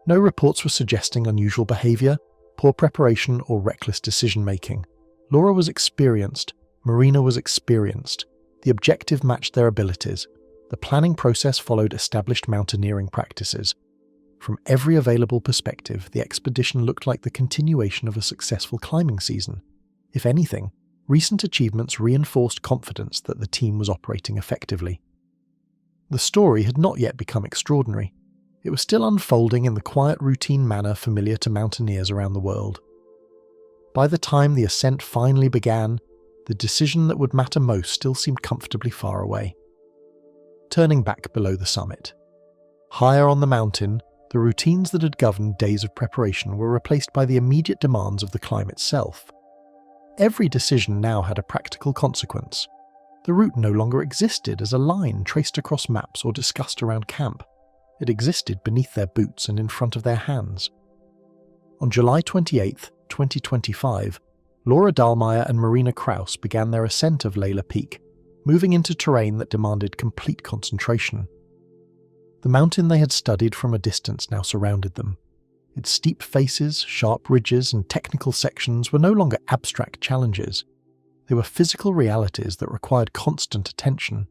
No reports were suggesting unusual behaviour, poor preparation, or reckless decision-making. Laura was experienced, Marina was experienced. The objective matched their abilities. The planning process followed established mountaineering practices. From every available perspective, the expedition looked like the continuation of a successful climbing season. If anything, recent achievements reinforced confidence that the team was operating effectively. The story had not yet become extraordinary. It was still unfolding in the quiet, routine manner familiar to mountaineers around the world. By the time the ascent finally began, the decision that would matter most still seemed comfortably far away. Turning back below the summit. Higher on the mountain, the routines that had governed days of preparation were replaced by the immediate demands of the climb itself. Every decision now had a practical consequence. The route no longer existed as a line traced across maps or discussed around camp. It existed beneath their boots and in front of their hands. On July 28, 2025, Laura Dahlmeier and Marina Kraus began their ascent of Laila Peak, moving into terrain that demanded complete concentration. The mountain they had studied from a distance now surrounded them. Its steep faces, sharp ridges, and technical sections were no longer abstract challenges. They were physical realities that required constant attention.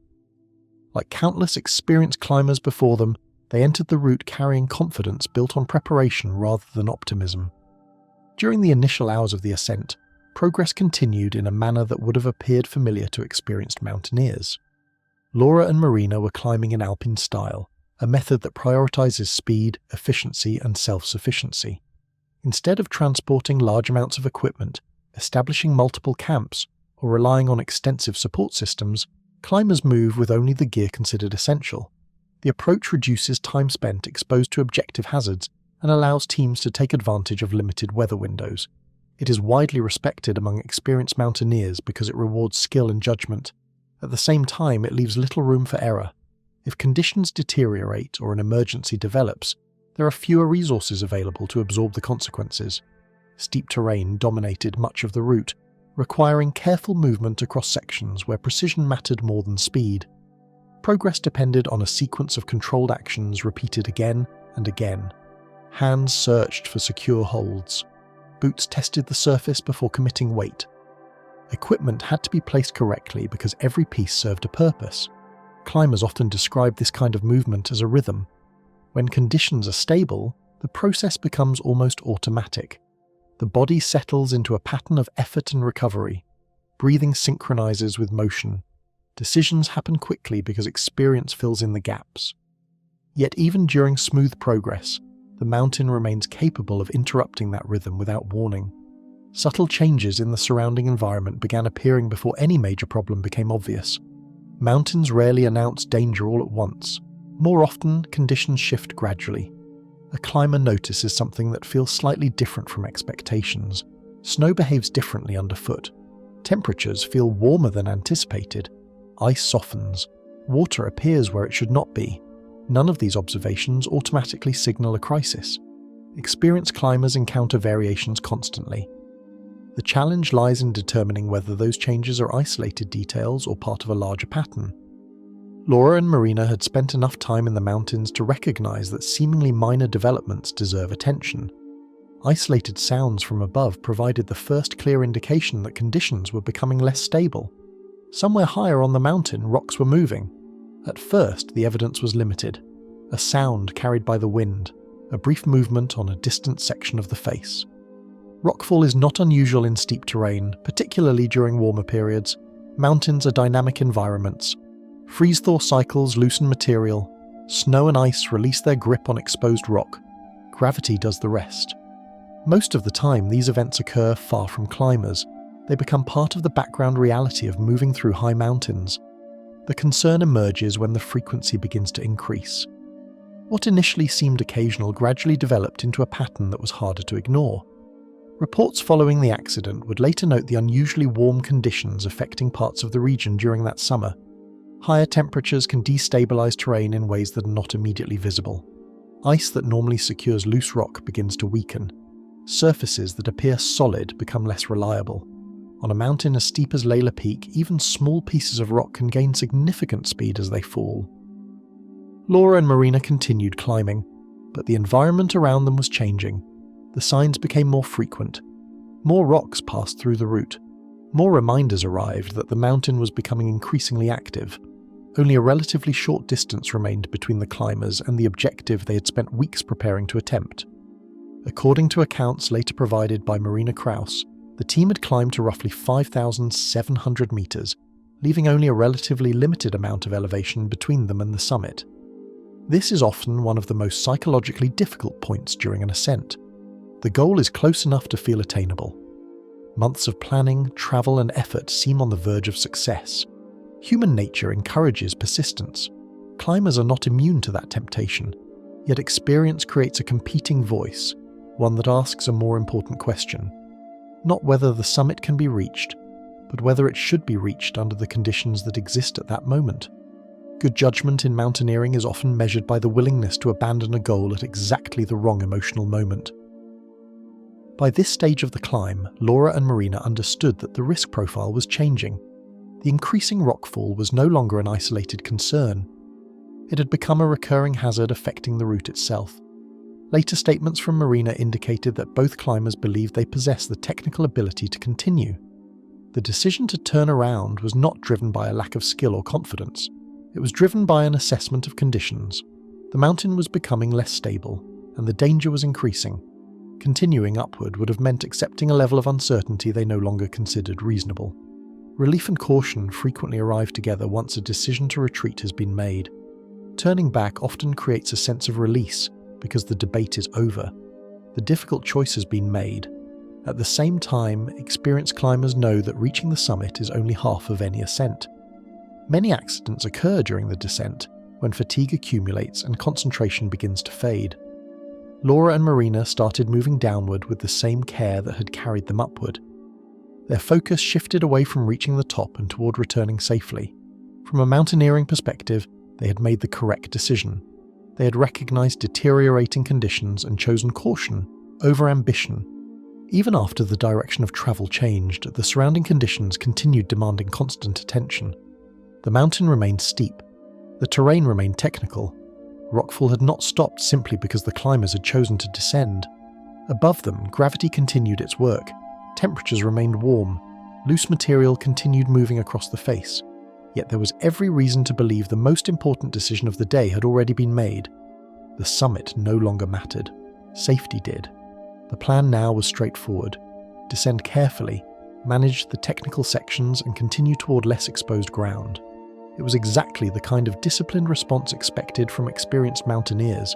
Like countless experienced climbers before them, they entered the route carrying confidence built on preparation rather than optimism. During the initial hours of the ascent, progress continued in a manner that would have appeared familiar to experienced mountaineers. Laura and Marina were climbing in alpine style, a method that prioritizes speed, efficiency, and self-sufficiency. Instead of transporting large amounts of equipment, establishing multiple camps, or relying on extensive support systems, climbers move with only the gear considered essential. The approach reduces time spent exposed to objective hazards and allows teams to take advantage of limited weather windows. It is widely respected among experienced mountaineers because it rewards skill and judgment. At the same time, it leaves little room for error. If conditions deteriorate or an emergency develops, there are fewer resources available to absorb the consequences. Steep terrain dominated much of the route, requiring careful movement across sections where precision mattered more than speed. Progress depended on a sequence of controlled actions repeated again and again. Hands searched for secure holds. Boots tested the surface before committing weight. Equipment had to be placed correctly because every piece served a purpose. Climbers often describe this kind of movement as a rhythm. When conditions are stable, the process becomes almost automatic. The body settles into a pattern of effort and recovery. Breathing synchronizes with motion. Decisions happen quickly because experience fills in the gaps. Yet even during smooth progress, the mountain remains capable of interrupting that rhythm without warning. Subtle changes in the surrounding environment began appearing before any major problem became obvious. Mountains rarely announce danger all at once. More often, conditions shift gradually. A climber notices something that feels slightly different from expectations. Snow behaves differently underfoot. Temperatures feel warmer than anticipated. Ice softens. Water appears where it should not be. None of these observations automatically signal a crisis. Experienced climbers encounter variations constantly. The challenge lies in determining whether those changes are isolated details or part of a larger pattern. Laura and Marina had spent enough time in the mountains to recognize that seemingly minor developments deserve attention. Isolated sounds from above provided the first clear indication that conditions were becoming less stable. Somewhere higher on the mountain, rocks were moving. At first, the evidence was limited. A sound carried by the wind, a brief movement on a distant section of the face. Rockfall is not unusual in steep terrain, particularly during warmer periods. Mountains are dynamic environments. Freeze-thaw cycles loosen material. Snow and ice release their grip on exposed rock. Gravity does the rest. Most of the time, these events occur far from climbers. They become part of the background reality of moving through high mountains. The concern emerges when the frequency begins to increase. What initially seemed occasional gradually developed into a pattern that was harder to ignore. Reports following the accident would later note the unusually warm conditions affecting parts of the region during that summer. Higher temperatures can destabilize terrain in ways that are not immediately visible. Ice that normally secures loose rock begins to weaken. Surfaces that appear solid become less reliable. On a mountain as steep as Laila Peak, even small pieces of rock can gain significant speed as they fall. Laura and Marina continued climbing, but the environment around them was changing. The signs became more frequent. More rocks passed through the route. More reminders arrived that the mountain was becoming increasingly active. Only a relatively short distance remained between the climbers and the objective they had spent weeks preparing to attempt. According to accounts later provided by Marina Kraus, the team had climbed to roughly 5,700 meters, leaving only a relatively limited amount of elevation between them and the summit. This is often one of the most psychologically difficult points during an ascent. The goal is close enough to feel attainable. Months of planning, travel, and effort seem on the verge of success. Human nature encourages persistence. Climbers are not immune to that temptation, yet experience creates a competing voice, one that asks a more important question. Not whether the summit can be reached, but whether it should be reached under the conditions that exist at that moment. Good judgment in mountaineering is often measured by the willingness to abandon a goal at exactly the wrong emotional moment. By this stage of the climb, Laura and Marina understood that the risk profile was changing. The increasing rockfall was no longer an isolated concern. It had become a recurring hazard affecting the route itself. Later statements from Marina indicated that both climbers believed they possessed the technical ability to continue. The decision to turn around was not driven by a lack of skill or confidence. It was driven by an assessment of conditions. The mountain was becoming less stable, and the danger was increasing. Continuing upward would have meant accepting a level of uncertainty they no longer considered reasonable. Relief and caution frequently arrive together once a decision to retreat has been made. Turning back often creates a sense of release because the debate is over. The difficult choice has been made. At the same time, experienced climbers know that reaching the summit is only half of any ascent. Many accidents occur during the descent, when fatigue accumulates and concentration begins to fade. Laura and Marina started moving downward with the same care that had carried them upward. Their focus shifted away from reaching the top and toward returning safely. From a mountaineering perspective, they had made the correct decision. They had recognized deteriorating conditions and chosen caution over ambition. Even after the direction of travel changed, the surrounding conditions continued demanding constant attention. The mountain remained steep. The terrain remained technical. Rockfall had not stopped simply because the climbers had chosen to descend. Above them, gravity continued its work. Temperatures remained warm. Loose material continued moving across the face. Yet there was every reason to believe the most important decision of the day had already been made. The summit no longer mattered. Safety did. The plan now was straightforward. Descend carefully, manage the technical sections, and continue toward less exposed ground. It was exactly the kind of disciplined response expected from experienced mountaineers.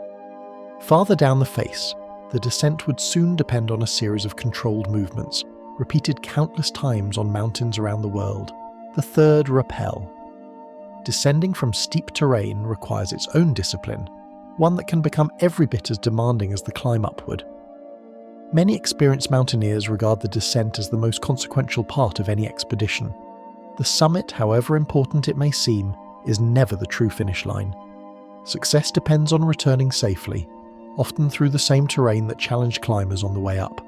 Farther down the face, the descent would soon depend on a series of controlled movements, repeated countless times on mountains around the world. The third, rappel. Descending from steep terrain requires its own discipline, one that can become every bit as demanding as the climb upward. Many experienced mountaineers regard the descent as the most consequential part of any expedition. The summit, however important it may seem, is never the true finish line. Success depends on returning safely, often through the same terrain that challenged climbers on the way up.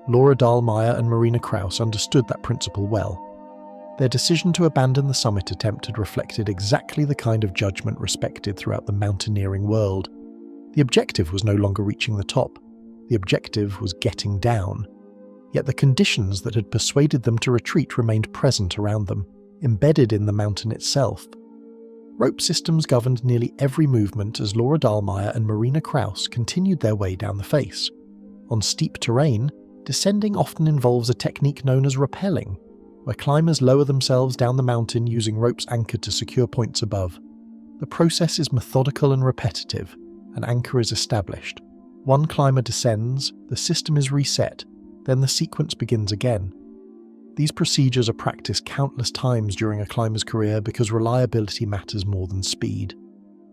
Laura Dahlmeier and Marina Kraus understood that principle well. Their decision to abandon the summit attempt had reflected exactly the kind of judgment respected throughout the mountaineering world. The objective was no longer reaching the top. The objective was getting down. Yet the conditions that had persuaded them to retreat remained present around them, embedded in the mountain itself. Rope systems governed nearly every movement as Laura Dahlmeier and Marina Kraus continued their way down the face. On steep terrain, descending often involves a technique known as rappelling, where climbers lower themselves down the mountain using ropes anchored to secure points above. The process is methodical and repetitive. An anchor is established. One climber descends, the system is reset, then the sequence begins again. These procedures are practiced countless times during a climber's career because reliability matters more than speed.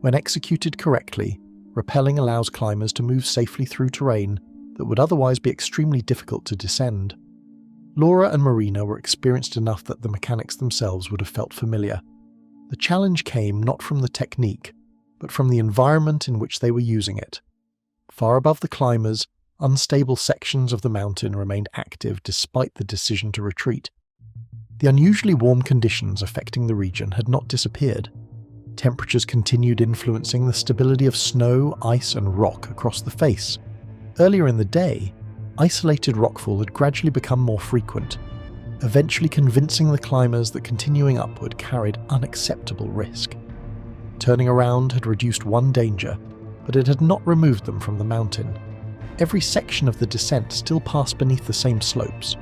When executed correctly, Rappelling allows climbers to move safely through terrain that would otherwise be extremely difficult to descend. Laura and Marina were experienced enough that the mechanics themselves would have felt familiar. The challenge came not from the technique, but from the environment in which they were using it. Far above the climbers, unstable sections of the mountain remained active despite the decision to retreat. The unusually warm conditions affecting the region had not disappeared. Temperatures continued influencing the stability of snow, ice, and rock across the face. Earlier in the day, isolated rockfall had gradually become more frequent, eventually convincing the climbers that continuing upward carried unacceptable risk. Turning around had reduced one danger, but it had not removed them from the mountain. Every section of the descent still passed beneath the same slopes.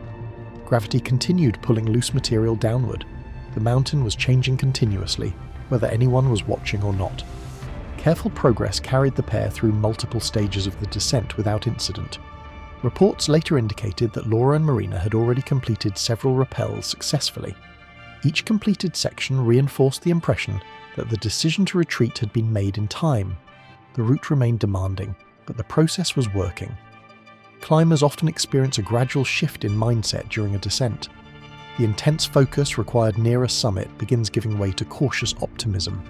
Gravity continued pulling loose material downward. The mountain was changing continuously, whether anyone was watching or not. Careful progress carried the pair through multiple stages of the descent without incident. Reports later indicated that Laura and Marina had already completed several rappels successfully. Each completed section reinforced the impression that the decision to retreat had been made in time. The route remained demanding, but the process was working. Climbers often experience a gradual shift in mindset during a descent. The intense focus required near a summit begins giving way to cautious optimism.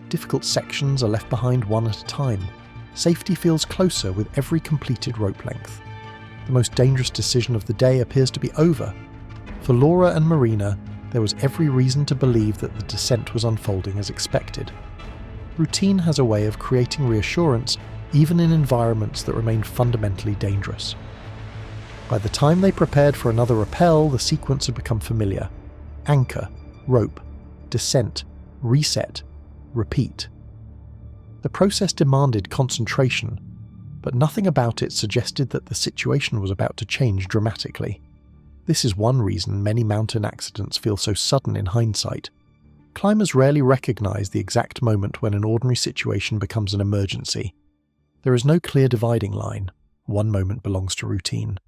Difficult sections are left behind one at a time. Safety feels closer with every completed rope length. The most dangerous decision of the day appears to be over. For Laura and Marina, there was every reason to believe that the descent was unfolding as expected. Routine has a way of creating reassurance even in environments that remain fundamentally dangerous. By the time they prepared for another rappel, the sequence had become familiar. Anchor, rope, descent, reset, repeat. The process demanded concentration, but nothing about it suggested that the situation was about to change dramatically. This is one reason many mountain accidents feel so sudden in hindsight. Climbers rarely recognize the exact moment when an ordinary situation becomes an emergency. There is no clear dividing line. One moment belongs to routine.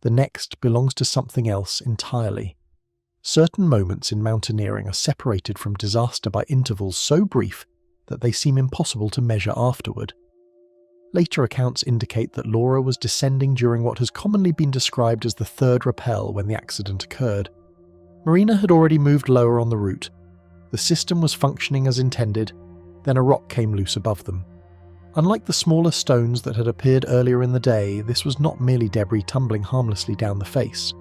The next belongs to something else entirely. Certain moments in mountaineering are separated from disaster by intervals so brief that they seem impossible to measure afterward. Later accounts indicate that Laura was descending during what has commonly been described as the third rappel when the accident occurred. Marina had already moved lower on the route. The system was functioning as intended, then a rock came loose above them. Unlike the smaller stones that had appeared earlier in the day, this was not merely debris tumbling harmlessly down the face.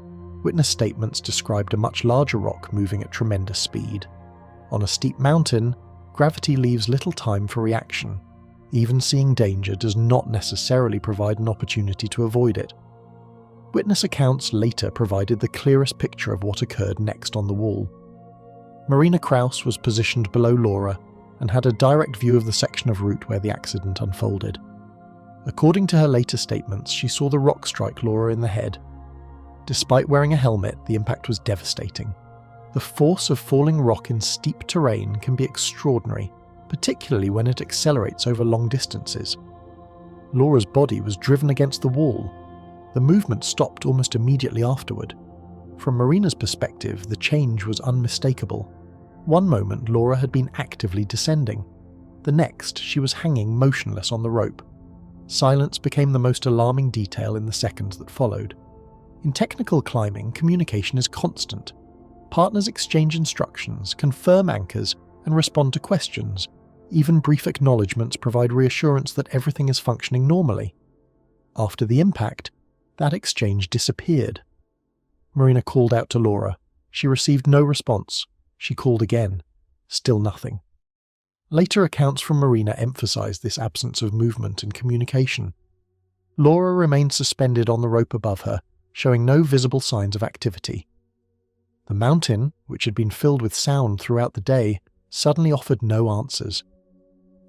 Witness statements described a much larger rock moving at tremendous speed. On a steep mountain, gravity leaves little time for reaction. Even seeing danger does not necessarily provide an opportunity to avoid it. Witness accounts later provided the clearest picture of what occurred next on the wall. Marina Kraus was positioned below Laura and had a direct view of the section of route where the accident unfolded. According to her later statements, she saw the rock strike Laura in the head. Despite wearing a helmet, the impact was devastating. The force of falling rock in steep terrain can be extraordinary, particularly when it accelerates over long distances. Laura's body was driven against the wall. The movement stopped almost immediately afterward. From Marina's perspective, the change was unmistakable. One moment, Laura had been actively descending. The next, she was hanging motionless on the rope. Silence became the most alarming detail in the seconds that followed. In technical climbing, communication is constant. Partners exchange instructions, confirm anchors, and respond to questions. Even brief acknowledgements provide reassurance that everything is functioning normally. After the impact, that exchange disappeared. Marina called out to Laura. She received no response. She called again. Still nothing. Later accounts from Marina emphasized this absence of movement and communication. Laura remained suspended on the rope above her, showing no visible signs of activity. The mountain, which had been filled with sound throughout the day, suddenly offered no answers.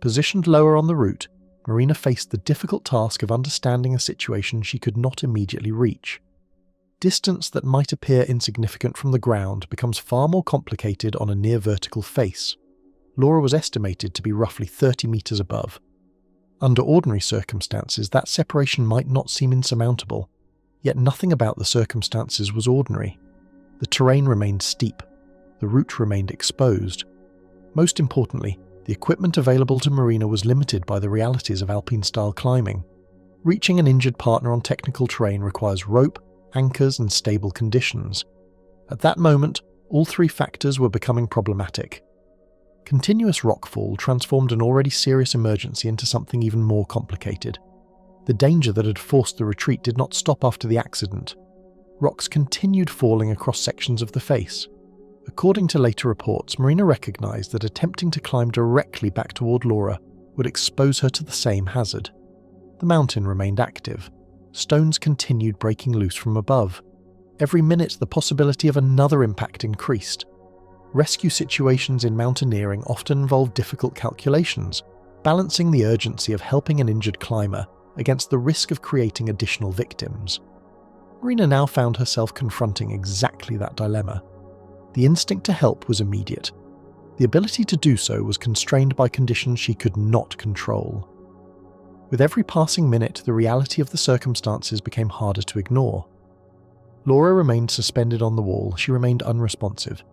Positioned lower on the route, Marina faced the difficult task of understanding a situation she could not immediately reach. Distance that might appear insignificant from the ground becomes far more complicated on a near-vertical face. Laura was estimated to be roughly 30 meters above. Under ordinary circumstances, that separation might not seem insurmountable, yet nothing about the circumstances was ordinary. The terrain remained steep. The route remained exposed. Most importantly, The equipment available to Marina was limited by the realities of alpine-style climbing. Reaching an injured partner on technical terrain requires rope, anchors, and stable conditions. At that moment, all three factors were becoming problematic. Continuous rockfall transformed an already serious emergency into something even more complicated. The danger that had forced the retreat did not stop after the accident. Rocks continued falling across sections of the face. According to later reports, Marina recognized that attempting to climb directly back toward Laura would expose her to the same hazard. The mountain remained active. Stones continued breaking loose from above. Every minute, the possibility of another impact increased. Rescue situations in mountaineering often involve difficult calculations, balancing the urgency of helping an injured climber against the risk of creating additional victims. Marina now found herself confronting exactly that dilemma. The instinct to help was immediate. The ability to do so was constrained by conditions she could not control. With every passing minute, the reality of the circumstances became harder to ignore. Laura remained suspended on the wall. She remained unresponsive.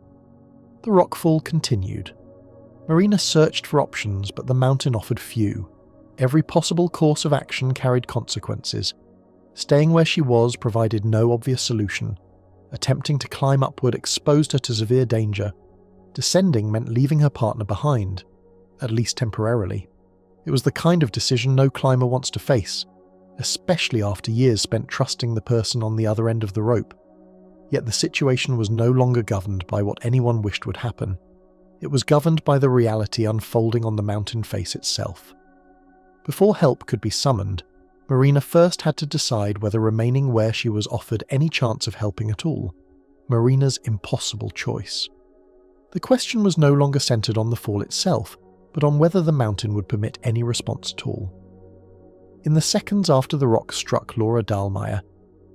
The rockfall continued. Marina searched for options, but the mountain offered few. Every possible course of action carried consequences. Staying where she was provided no obvious solution. Attempting to climb upward exposed her to severe danger. Descending meant leaving her partner behind, at least temporarily. It was the kind of decision no climber wants to face, especially after years spent trusting the person on the other end of the rope. Yet the situation was no longer governed by what anyone wished would happen. It was governed by the reality unfolding on the mountain face itself. Before help could be summoned, Marina first had to decide whether remaining where she was offered any chance of helping at all. Marina's impossible choice. The question was no longer centered on the fall itself, but on whether the mountain would permit any response at all. In the seconds after the rock struck Laura Dahlmeier,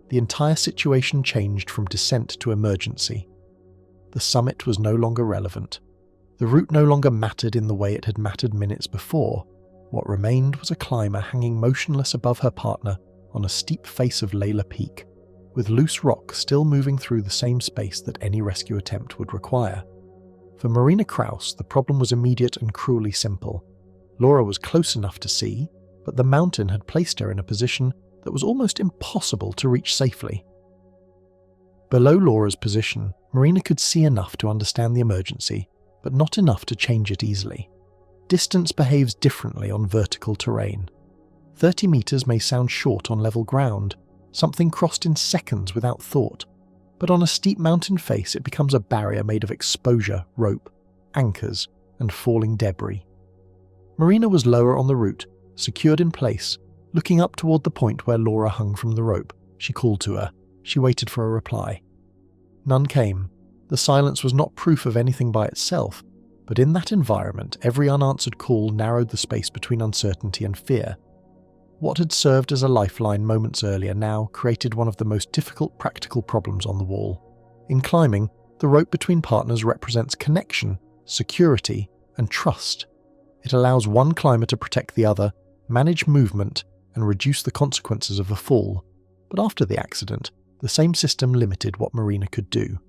the entire situation changed from descent to emergency. The summit was no longer relevant. The route no longer mattered in the way it had mattered minutes before. What remained was a climber hanging motionless above her partner on a steep face of Laila Peak, with loose rock still moving through the same space that any rescue attempt would require. For Marina Kraus, the problem was immediate and cruelly simple. Laura was close enough to see, but the mountain had placed her in a position that was almost impossible to reach safely. Below Laura's position, Marina could see enough to understand the emergency, but not enough to change it easily. Distance behaves differently on vertical terrain. 30 meters may sound short on level ground, something crossed in seconds without thought, but on a steep mountain face it becomes a barrier made of exposure, rope, anchors, and falling debris. Marina was lower on the route, secured in place, looking up toward the point where Laura hung from the rope. She called to her. She waited for a reply. None came. The silence was not proof of anything by itself, but in that environment, every unanswered call narrowed the space between uncertainty and fear. What had served as a lifeline moments earlier now created one of the most difficult practical problems on the wall. In climbing, the rope between partners represents connection, security, and trust. It allows one climber to protect the other, manage movement, and reduce the consequences of a fall. But after the accident, the same system limited what Marina could do.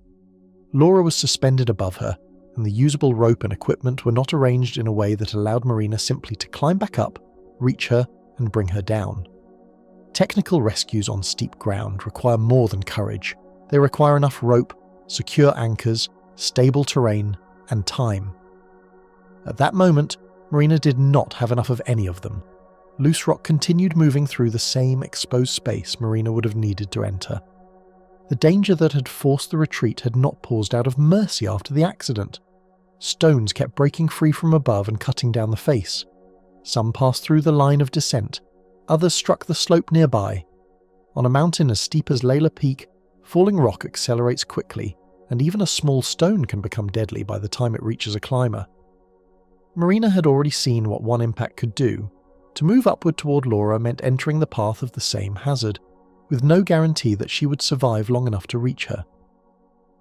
Laura was suspended above her, and the usable rope and equipment were not arranged in a way that allowed Marina simply to climb back up, reach her, and bring her down. Technical rescues on steep ground require more than courage. They require enough rope, secure anchors, stable terrain, and time. At that moment, Marina did not have enough of any of them. Loose rock continued moving through the same exposed space Marina would have needed to enter. The danger that had forced the retreat had not paused out of mercy after the accident. Stones kept breaking free from above and cutting down the face. Some passed through the line of descent, others struck the slope nearby. On a mountain as steep as Laila Peak, falling rock accelerates quickly, and even a small stone can become deadly by the time it reaches a climber. Marina had already seen what one impact could do. To move upward toward Laura meant entering the path of the same hazard, with no guarantee that she would survive long enough to reach her.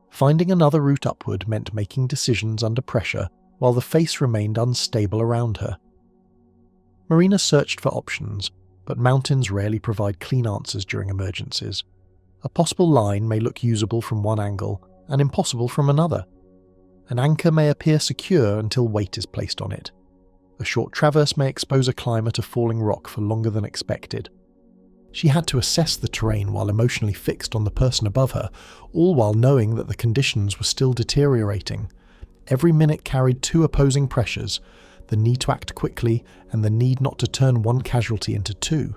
Finding another route upward meant making decisions under pressure while the face remained unstable around her. Marina searched for options, but mountains rarely provide clean answers during emergencies. A possible line may look usable from one angle and impossible from another. An anchor may appear secure until weight is placed on it. A short traverse may expose a climber to falling rock for longer than expected. She had to assess the terrain while emotionally fixed on the person above her, all while knowing that the conditions were still deteriorating. Every minute carried two opposing pressures, the need to act quickly and the need not to turn one casualty into two.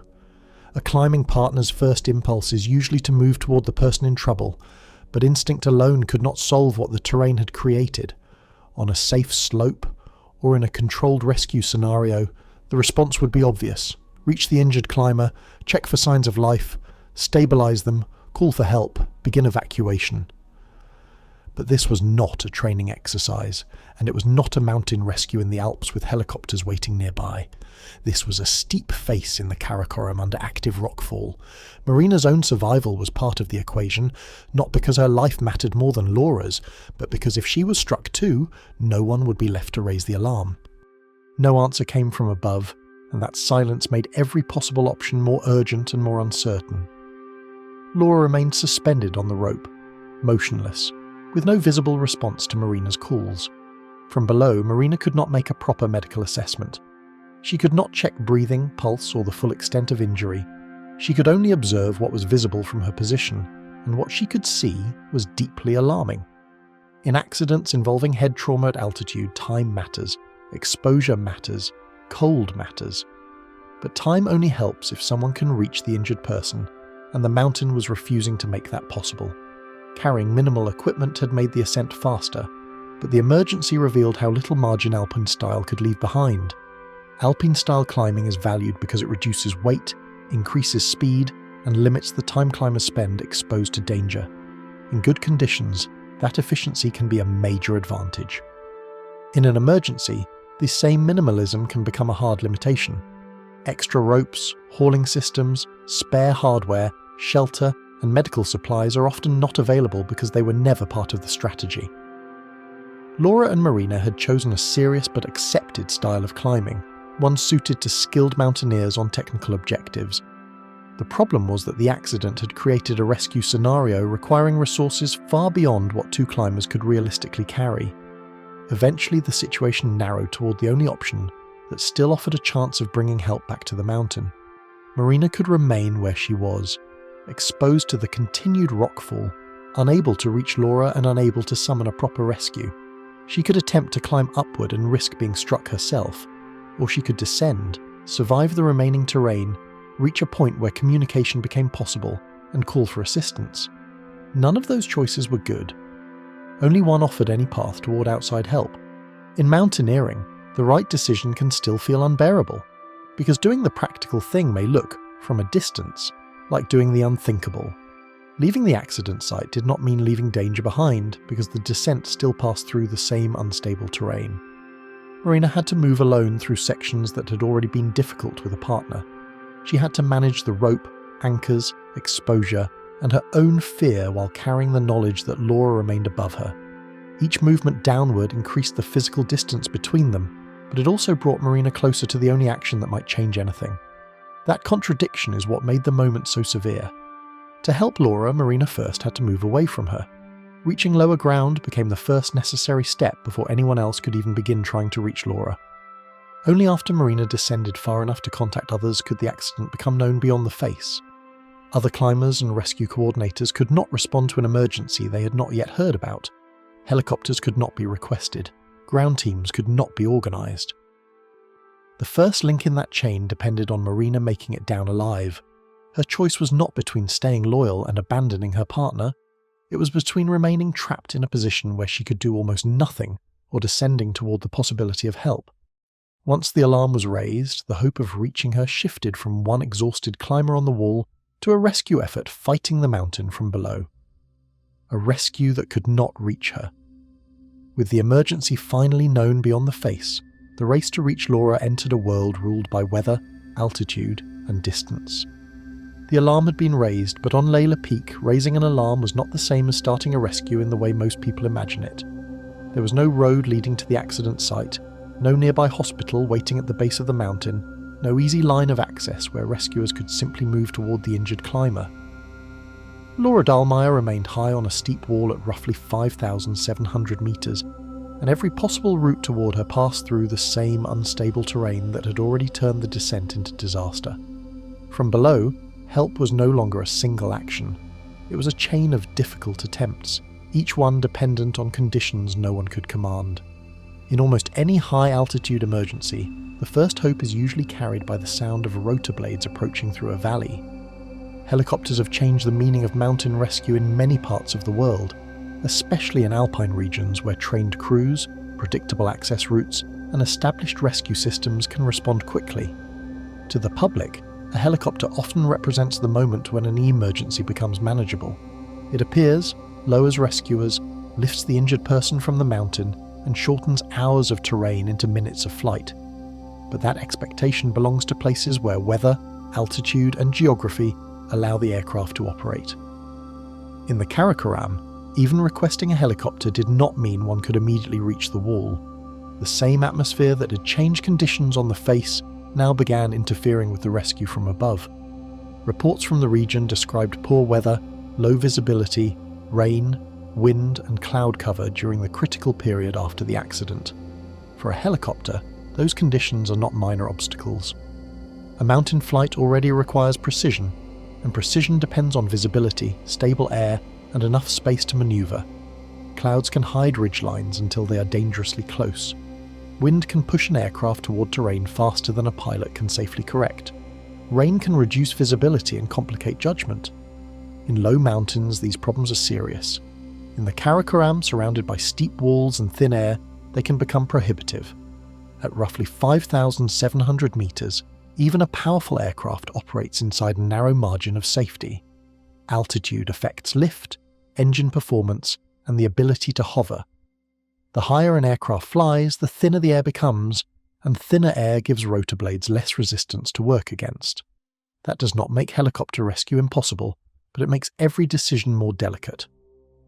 A climbing partner's first impulse is usually to move toward the person in trouble, but instinct alone could not solve what the terrain had created. On a safe slope, or in a controlled rescue scenario, the response would be obvious. Reach the injured climber, check for signs of life, stabilize them, call for help, begin evacuation. But this was not a training exercise, and it was not a mountain rescue in the Alps with helicopters waiting nearby. This was a steep face in the Karakoram under active rockfall. Marina's own survival was part of the equation, not because her life mattered more than Laura's, but because if she was struck too, no one would be left to raise the alarm. No answer came from above, and that silence made every possible option more urgent and more uncertain. Laura remained suspended on the rope, motionless, with no visible response to Marina's calls. From below, Marina could not make a proper medical assessment. She could not check breathing, pulse, or the full extent of injury. She could only observe what was visible from her position, and what she could see was deeply alarming. In accidents involving head trauma at altitude, time matters, exposure matters, cold matters. But time only helps if someone can reach the injured person, and the mountain was refusing to make that possible. Carrying minimal equipment had made the ascent faster, but the emergency revealed how little margin alpine style could leave behind. Alpine style climbing is valued because it reduces weight, increases speed, and limits the time climbers spend exposed to danger. In good conditions, that efficiency can be a major advantage. In an emergency, this same minimalism can become a hard limitation. Extra ropes, hauling systems, spare hardware, shelter, and medical supplies are often not available because they were never part of the strategy. Laura and Marina had chosen a serious but accepted style of climbing, one suited to skilled mountaineers on technical objectives. The problem was that the accident had created a rescue scenario requiring resources far beyond what two climbers could realistically carry. Eventually, the situation narrowed toward the only option that still offered a chance of bringing help back to the mountain. Marina could remain where she was, exposed to the continued rockfall, unable to reach Laura and unable to summon a proper rescue. She could attempt to climb upward and risk being struck herself, or she could descend, survive the remaining terrain, reach a point where communication became possible, and call for assistance. None of those choices were good. Only one offered any path toward outside help. In mountaineering, the right decision can still feel unbearable, because doing the practical thing may look, from a distance, like doing the unthinkable. Leaving the accident site did not mean leaving danger behind, because the descent still passed through the same unstable terrain. Marina had to move alone through sections that had already been difficult with a partner. She had to manage the rope, anchors, exposure, and her own fear while carrying the knowledge that Laura remained above her. Each movement downward increased the physical distance between them, but it also brought Marina closer to the only action that might change anything. That contradiction is what made the moment so severe. To help Laura, Marina first had to move away from her. Reaching lower ground became the first necessary step before anyone else could even begin trying to reach Laura. Only after Marina descended far enough to contact others could the accident become known beyond the face. Other climbers and rescue coordinators could not respond to an emergency they had not yet heard about. Helicopters could not be requested. Ground teams could not be organised. The first link in that chain depended on Marina making it down alive. Her choice was not between staying loyal and abandoning her partner. It was between remaining trapped in a position where she could do almost nothing or descending toward the possibility of help. Once the alarm was raised, the hope of reaching her shifted from one exhausted climber on the wall to a rescue effort fighting the mountain from below. A rescue that could not reach her. With the emergency finally known beyond the face, the race to reach Laura entered a world ruled by weather, altitude, and distance. The alarm had been raised, but on Laila Peak, raising an alarm was not the same as starting a rescue in the way most people imagine it. There was no road leading to the accident site, no nearby hospital waiting at the base of the mountain, no easy line of access where rescuers could simply move toward the injured climber. Laura Dahlmeier remained high on a steep wall at roughly 5,700 metres. and every possible route toward her passed through the same unstable terrain that had already turned the descent into disaster. From below, help was no longer a single action. It was a chain of difficult attempts, each one dependent on conditions no one could command. In almost any high-altitude emergency, the first hope is usually carried by the sound of rotor blades approaching through a valley. Helicopters have changed the meaning of mountain rescue in many parts of the world, especially in alpine regions where trained crews, predictable access routes, and established rescue systems can respond quickly. To the public, a helicopter often represents the moment when an emergency becomes manageable. It appears, lowers rescuers, lifts the injured person from the mountain, and shortens hours of terrain into minutes of flight. But that expectation belongs to places where weather, altitude, and geography allow the aircraft to operate. In the Karakoram, even requesting a helicopter did not mean one could immediately reach the wall. The same atmosphere that had changed conditions on the face now began interfering with the rescue from above. Reports from the region described poor weather, low visibility, rain, wind, and cloud cover during the critical period after the accident. For a helicopter, those conditions are not minor obstacles. A mountain flight already requires precision, and precision depends on visibility, stable air, and enough space to maneuver. Clouds can hide ridgelines until they are dangerously close. Wind can push an aircraft toward terrain faster than a pilot can safely correct. Rain can reduce visibility and complicate judgment. In low mountains, these problems are serious. In the Karakoram, surrounded by steep walls and thin air, they can become prohibitive. At roughly 5,700 meters, even a powerful aircraft operates inside a narrow margin of safety. Altitude affects lift, engine performance, and the ability to hover. The higher an aircraft flies, the thinner the air becomes, and thinner air gives rotor blades less resistance to work against. That does not make helicopter rescue impossible, but it makes every decision more delicate.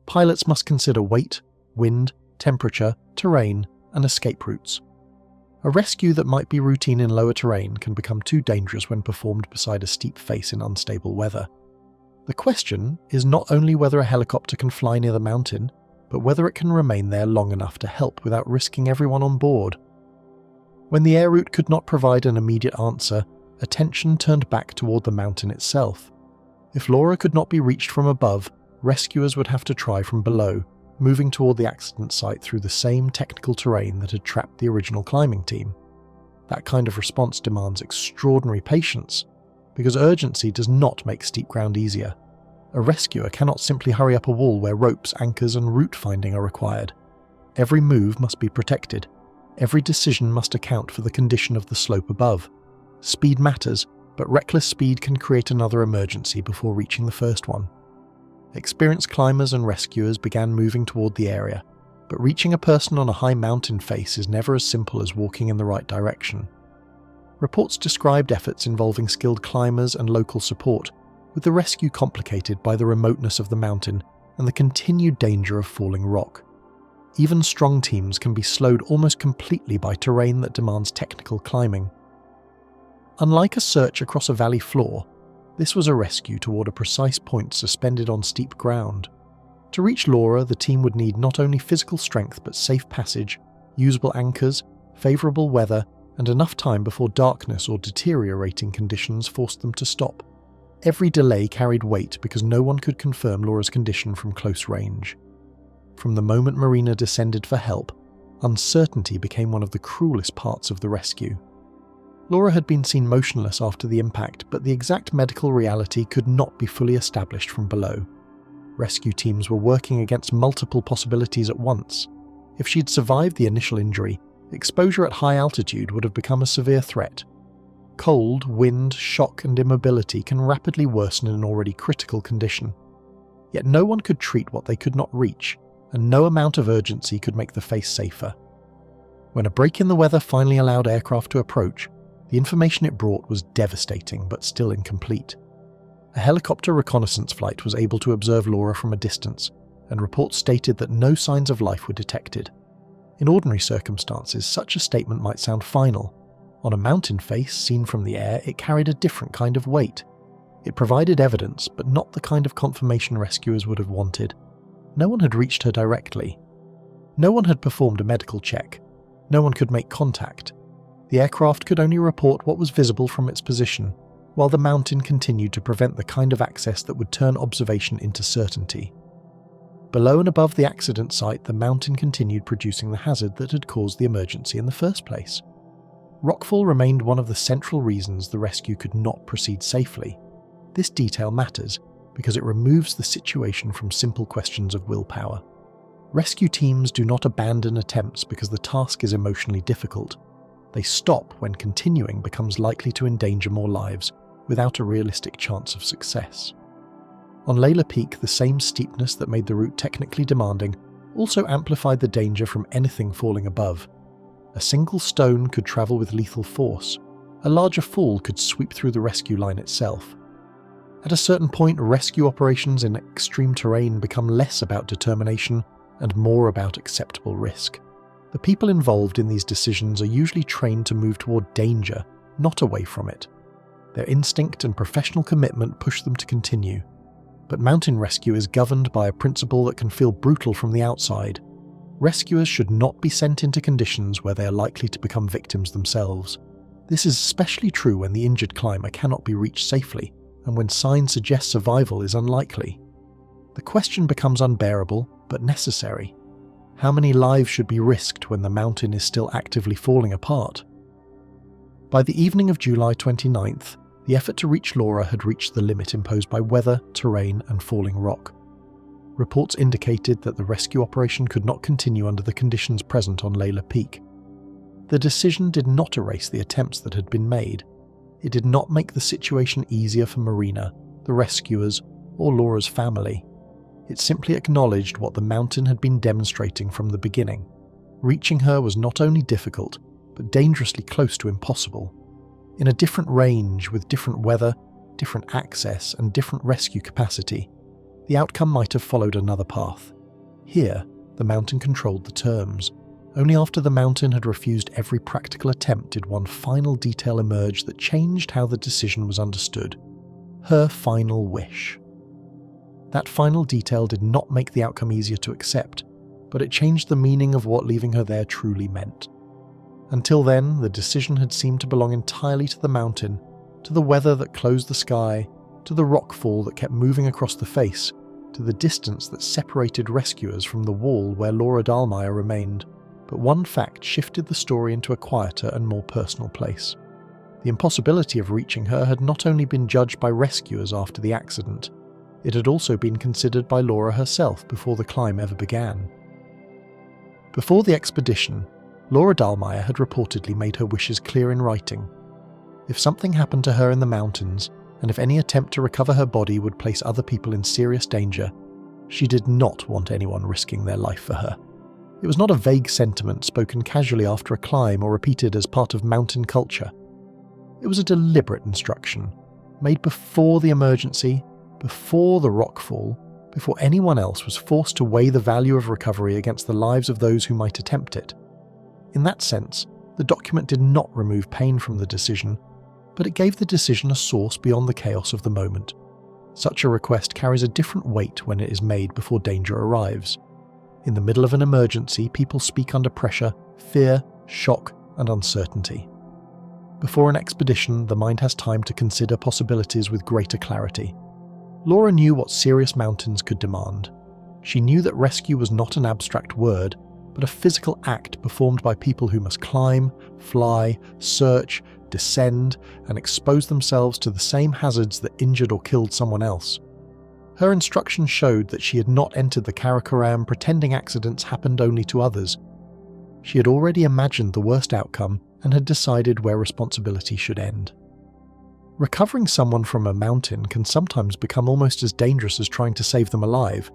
Pilots must consider weight, wind, temperature, terrain, and escape routes. A rescue that might be routine in lower terrain can become too dangerous when performed beside a steep face in unstable weather. The question is not only whether a helicopter can fly near the mountain, but whether it can remain there long enough to help without risking everyone on board. When the air route could not provide an immediate answer, attention turned back toward the mountain itself. If Laura could not be reached from above, rescuers would have to try from below, moving toward the accident site through the same technical terrain that had trapped the original climbing team. That kind of response demands extraordinary patience, because urgency does not make steep ground easier. A rescuer cannot simply hurry up a wall where ropes, anchors, and route finding are required. Every move must be protected. Every decision must account for the condition of the slope above. Speed matters, but reckless speed can create another emergency before reaching the first one. Experienced climbers and rescuers began moving toward the area, but reaching a person on a high mountain face is never as simple as walking in the right direction. Reports described efforts involving skilled climbers and local support, with the rescue complicated by the remoteness of the mountain and the continued danger of falling rock. Even strong teams can be slowed almost completely by terrain that demands technical climbing. Unlike a search across a valley floor, this was a rescue toward a precise point suspended on steep ground. To reach Laura, the team would need not only physical strength but safe passage, usable anchors, favourable weather, and enough time before darkness or deteriorating conditions forced them to stop. Every delay carried weight because no one could confirm Laura's condition from close range. From the moment Marina descended for help, uncertainty became one of the cruelest parts of the rescue. Laura had been seen motionless after the impact, but the exact medical reality could not be fully established from below. Rescue teams were working against multiple possibilities at once. If she'd survived the initial injury, exposure at high altitude would have become a severe threat. Cold, wind, shock, and immobility can rapidly worsen an already critical condition. Yet no one could treat what they could not reach, and no amount of urgency could make the face safer. When a break in the weather finally allowed aircraft to approach, the information it brought was devastating but still incomplete. A helicopter reconnaissance flight was able to observe Laura from a distance, and reports stated that no signs of life were detected. In ordinary circumstances, such a statement might sound final. On a mountain face, seen from the air, it carried a different kind of weight. It provided evidence, but not the kind of confirmation rescuers would have wanted. No one had reached her directly. No one had performed a medical check. No one could make contact. The aircraft could only report what was visible from its position, while the mountain continued to prevent the kind of access that would turn observation into certainty. Below and above the accident site, the mountain continued producing the hazard that had caused the emergency in the first place. Rockfall remained one of the central reasons the rescue could not proceed safely. This detail matters because it removes the situation from simple questions of willpower. Rescue teams do not abandon attempts because the task is emotionally difficult. They stop when continuing becomes likely to endanger more lives without a realistic chance of success. On Laila Peak, the same steepness that made the route technically demanding also amplified the danger from anything falling above. A single stone could travel with lethal force. A larger fall could sweep through the rescue line itself. At a certain point, rescue operations in extreme terrain become less about determination and more about acceptable risk. The people involved in these decisions are usually trained to move toward danger, not away from it. Their instinct and professional commitment push them to continue. But mountain rescue is governed by a principle that can feel brutal from the outside. Rescuers should not be sent into conditions where they are likely to become victims themselves. This is especially true when the injured climber cannot be reached safely, and when signs suggest survival is unlikely. The question becomes unbearable, but necessary. How many lives should be risked when the mountain is still actively falling apart? By the evening of July 29th, the effort to reach Laura had reached the limit imposed by weather, terrain, and falling rock. Reports indicated that the rescue operation could not continue under the conditions present on Laila Peak. The decision did not erase the attempts that had been made. It did not make the situation easier for Marina, the rescuers, or Laura's family. It simply acknowledged what the mountain had been demonstrating from the beginning. Reaching her was not only difficult, but dangerously close to impossible. In a different range, with different weather, different access, and different rescue capacity, the outcome might have followed another path. Here, the mountain controlled the terms. Only after the mountain had refused every practical attempt did one final detail emerge that changed how the decision was understood. Her final wish. That final detail did not make the outcome easier to accept, but it changed the meaning of what leaving her there truly meant. Until then, the decision had seemed to belong entirely to the mountain, to the weather that closed the sky, to the rockfall that kept moving across the face, to the distance that separated rescuers from the wall where Laura Dahlmeier remained. But one fact shifted the story into a quieter and more personal place. The impossibility of reaching her had not only been judged by rescuers after the accident, it had also been considered by Laura herself before the climb ever began. Before the expedition, Laura Dahlmeier had reportedly made her wishes clear in writing. If something happened to her in the mountains, and if any attempt to recover her body would place other people in serious danger, she did not want anyone risking their life for her. It was not a vague sentiment spoken casually after a climb or repeated as part of mountain culture. It was a deliberate instruction, made before the emergency, before the rockfall, before anyone else was forced to weigh the value of recovery against the lives of those who might attempt it. In that sense, the document did not remove pain from the decision, but it gave the decision a source beyond the chaos of the moment. Such a request carries a different weight when it is made before danger arrives. In the middle of an emergency, people speak under pressure, fear, shock, and uncertainty. Before an expedition, the mind has time to consider possibilities with greater clarity. Laura knew what serious mountains could demand. She knew that rescue was not an abstract word, but a physical act performed by people who must climb, fly, search, descend, and expose themselves to the same hazards that injured or killed someone else. Her instructions showed that she had not entered the Karakoram pretending accidents happened only to others. She had already imagined the worst outcome and had decided where responsibility should end. Recovering someone from a mountain can sometimes become almost as dangerous as trying to save them alive.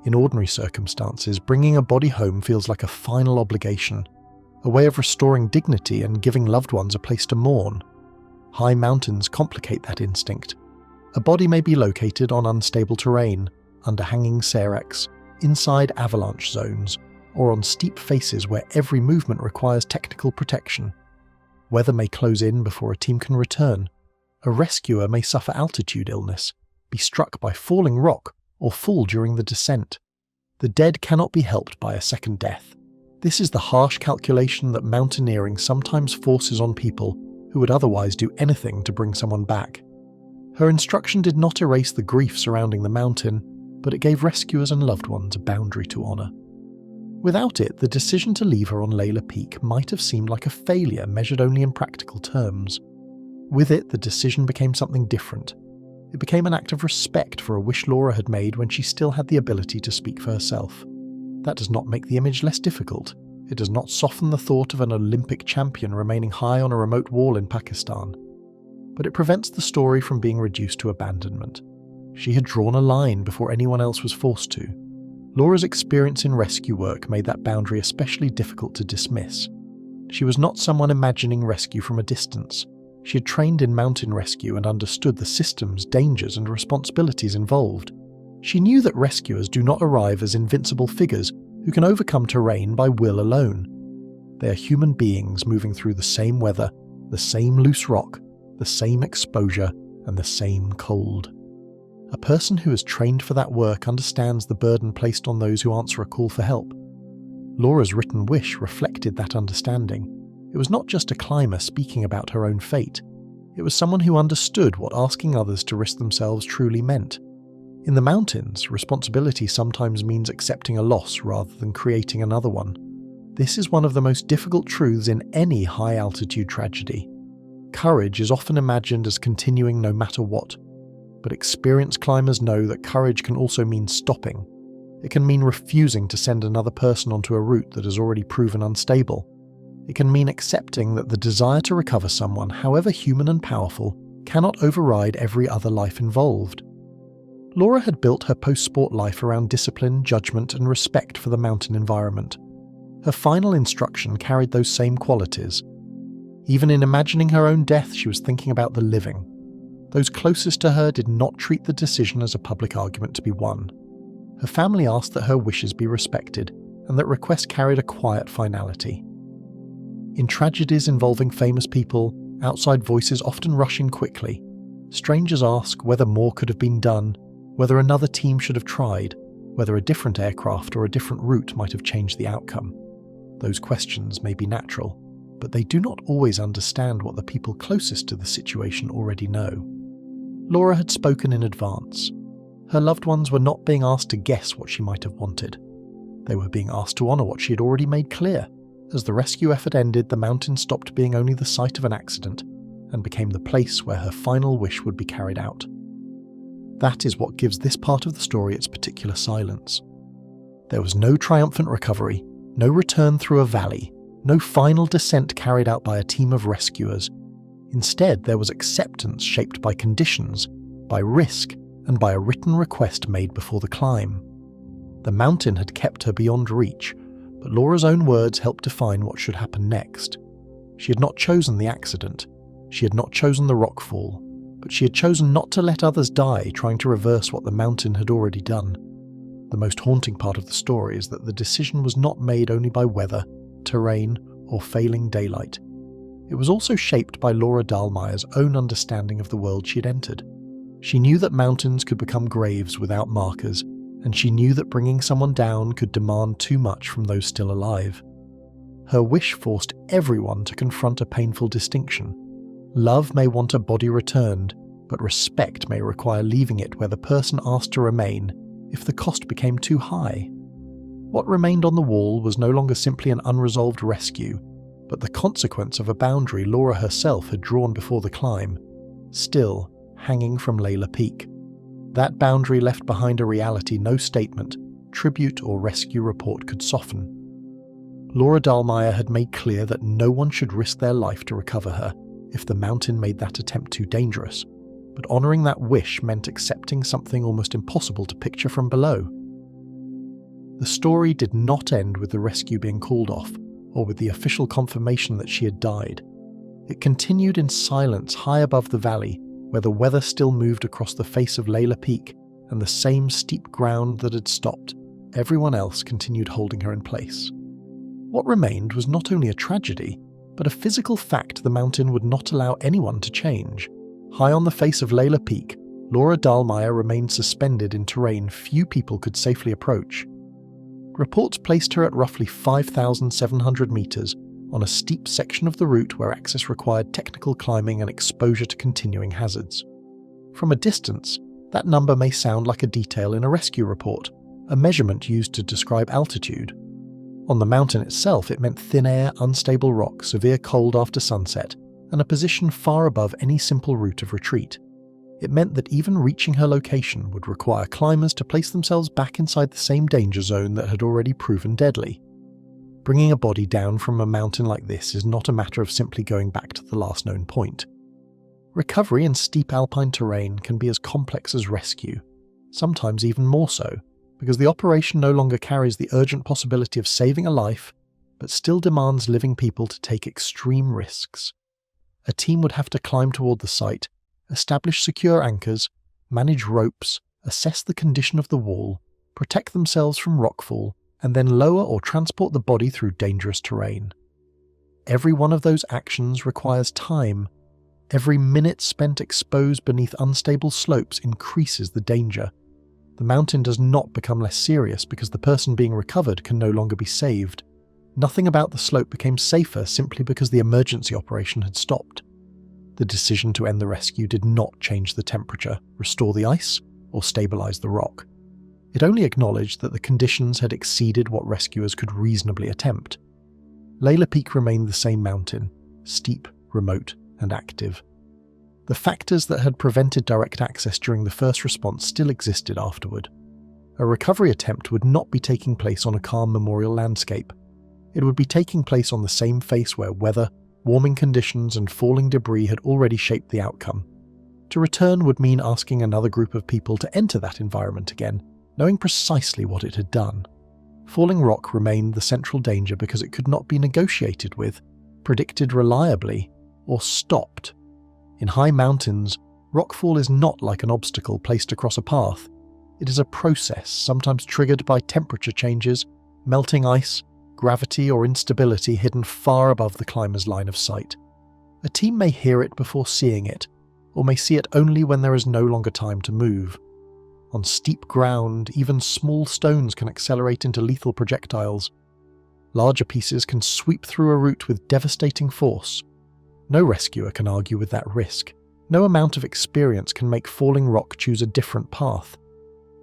In ordinary circumstances, bringing a body home feels like a final obligation, a way of restoring dignity and giving loved ones a place to mourn. High mountains complicate that instinct. A body may be located on unstable terrain, under hanging seracs, inside avalanche zones, or on steep faces where every movement requires technical protection. Weather may close in before a team can return. A rescuer may suffer altitude illness, be struck by falling rock, or fall during the descent. The dead cannot be helped by a second death. This is the harsh calculation that mountaineering sometimes forces on people who would otherwise do anything to bring someone back. Her instruction did not erase the grief surrounding the mountain, but it gave rescuers and loved ones a boundary to honour. Without it, the decision to leave her on Laila Peak might have seemed like a failure measured only in practical terms. With it, the decision became something different. It became an act of respect for a wish Laura had made when she still had the ability to speak for herself. That does not make the image less difficult. It does not soften the thought of an Olympic champion remaining high on a remote wall in Pakistan. But it prevents the story from being reduced to abandonment. She had drawn a line before anyone else was forced to. Laura's experience in rescue work made that boundary especially difficult to dismiss. She was not someone imagining rescue from a distance. She had trained in mountain rescue and understood the systems, dangers, and responsibilities involved. She knew that rescuers do not arrive as invincible figures who can overcome terrain by will alone. They are human beings moving through the same weather, the same loose rock, the same exposure, and the same cold. A person who is trained for that work understands the burden placed on those who answer a call for help. Laura's written wish reflected that understanding. It was not just a climber speaking about her own fate. It was someone who understood what asking others to risk themselves truly meant. In the mountains, responsibility sometimes means accepting a loss rather than creating another one. This is one of the most difficult truths in any high-altitude tragedy. Courage is often imagined as continuing no matter what, but experienced climbers know that courage can also mean stopping. It can mean refusing to send another person onto a route that has already proven unstable. It can mean accepting that the desire to recover someone, however human and powerful, cannot override every other life involved. Laura had built her post-sport life around discipline, judgment, and respect for the mountain environment. Her final instruction carried those same qualities. Even in imagining her own death, she was thinking about the living. Those closest to her did not treat the decision as a public argument to be won. Her family asked that her wishes be respected, and that requests carried a quiet finality. In tragedies involving famous people, outside voices often rush in quickly. Strangers ask whether more could have been done, whether another team should have tried, whether a different aircraft or a different route might have changed the outcome. Those questions may be natural, but they do not always understand what the people closest to the situation already know. Laura had spoken in advance. Her loved ones were not being asked to guess what she might have wanted. They were being asked to honour what she had already made clear. As the rescue effort ended, the mountain stopped being only the site of an accident and became the place where her final wish would be carried out. That is what gives this part of the story its particular silence. There was no triumphant recovery, no return through a valley, no final descent carried out by a team of rescuers. Instead, there was acceptance shaped by conditions, by risk, and by a written request made before the climb. The mountain had kept her beyond reach, but Laura's own words helped define what should happen next. She had not chosen the accident. She had not chosen the rockfall, but she had chosen not to let others die trying to reverse what the mountain had already done. The most haunting part of the story is that the decision was not made only by weather, terrain, or failing daylight. It was also shaped by Laura Dahlmeier's own understanding of the world she had entered. She knew that mountains could become graves without markers, and she knew that bringing someone down could demand too much from those still alive. Her wish forced everyone to confront a painful distinction. Love may want a body returned, but respect may require leaving it where the person asked to remain if the cost became too high. What remained on the wall was no longer simply an unresolved rescue, but the consequence of a boundary Laura herself had drawn before the climb, still hanging from Laila Peak. That boundary left behind a reality no statement, tribute, or rescue report could soften. Laura Dahlmeier had made clear that no one should risk their life to recover her if the mountain made that attempt too dangerous, but honouring that wish meant accepting something almost impossible to picture from below. The story did not end with the rescue being called off, or with the official confirmation that she had died. It continued in silence high above the valley, where the weather still moved across the face of Laila Peak, and the same steep ground that had stopped, everyone else continued holding her in place. What remained was not only a tragedy, but a physical fact the mountain would not allow anyone to change. High on the face of Laila Peak, Laura Dahlmeier remained suspended in terrain few people could safely approach. Reports placed her at roughly 5,700 meters on a steep section of the route where access required technical climbing and exposure to continuing hazards. From a distance, that number may sound like a detail in a rescue report, a measurement used to describe altitude. On the mountain itself, it meant thin air, unstable rock, severe cold after sunset, and a position far above any simple route of retreat. It meant that even reaching her location would require climbers to place themselves back inside the same danger zone that had already proven deadly. Bringing a body down from a mountain like this is not a matter of simply going back to the last known point. Recovery in steep alpine terrain can be as complex as rescue, sometimes even more so, because the operation no longer carries the urgent possibility of saving a life, but still demands living people to take extreme risks. A team would have to climb toward the site, establish secure anchors, manage ropes, assess the condition of the wall, protect themselves from rockfall, and then lower or transport the body through dangerous terrain. Every one of those actions requires time. Every minute spent exposed beneath unstable slopes increases the danger. The mountain does not become less serious because the person being recovered can no longer be saved. Nothing about the slope became safer simply because the emergency operation had stopped. The decision to end the rescue did not change the temperature, restore the ice, or stabilize the rock. It only acknowledged that the conditions had exceeded what rescuers could reasonably attempt. Laila Peak remained the same mountain, steep, remote, and active. The factors that had prevented direct access during the first response still existed afterward. A recovery attempt would not be taking place on a calm memorial landscape. It would be taking place on the same face where weather, warming conditions, and falling debris had already shaped the outcome. To return would mean asking another group of people to enter that environment again, knowing precisely what it had done. Falling rock remained the central danger because it could not be negotiated with, predicted reliably, or stopped. In high mountains, rockfall is not like an obstacle placed across a path. It is a process, sometimes triggered by temperature changes, melting ice, gravity, or instability hidden far above the climber's line of sight. A team may hear it before seeing it, or may see it only when there is no longer time to move. On steep ground, even small stones can accelerate into lethal projectiles. Larger pieces can sweep through a route with devastating force. No rescuer can argue with that risk. No amount of experience can make falling rock choose a different path.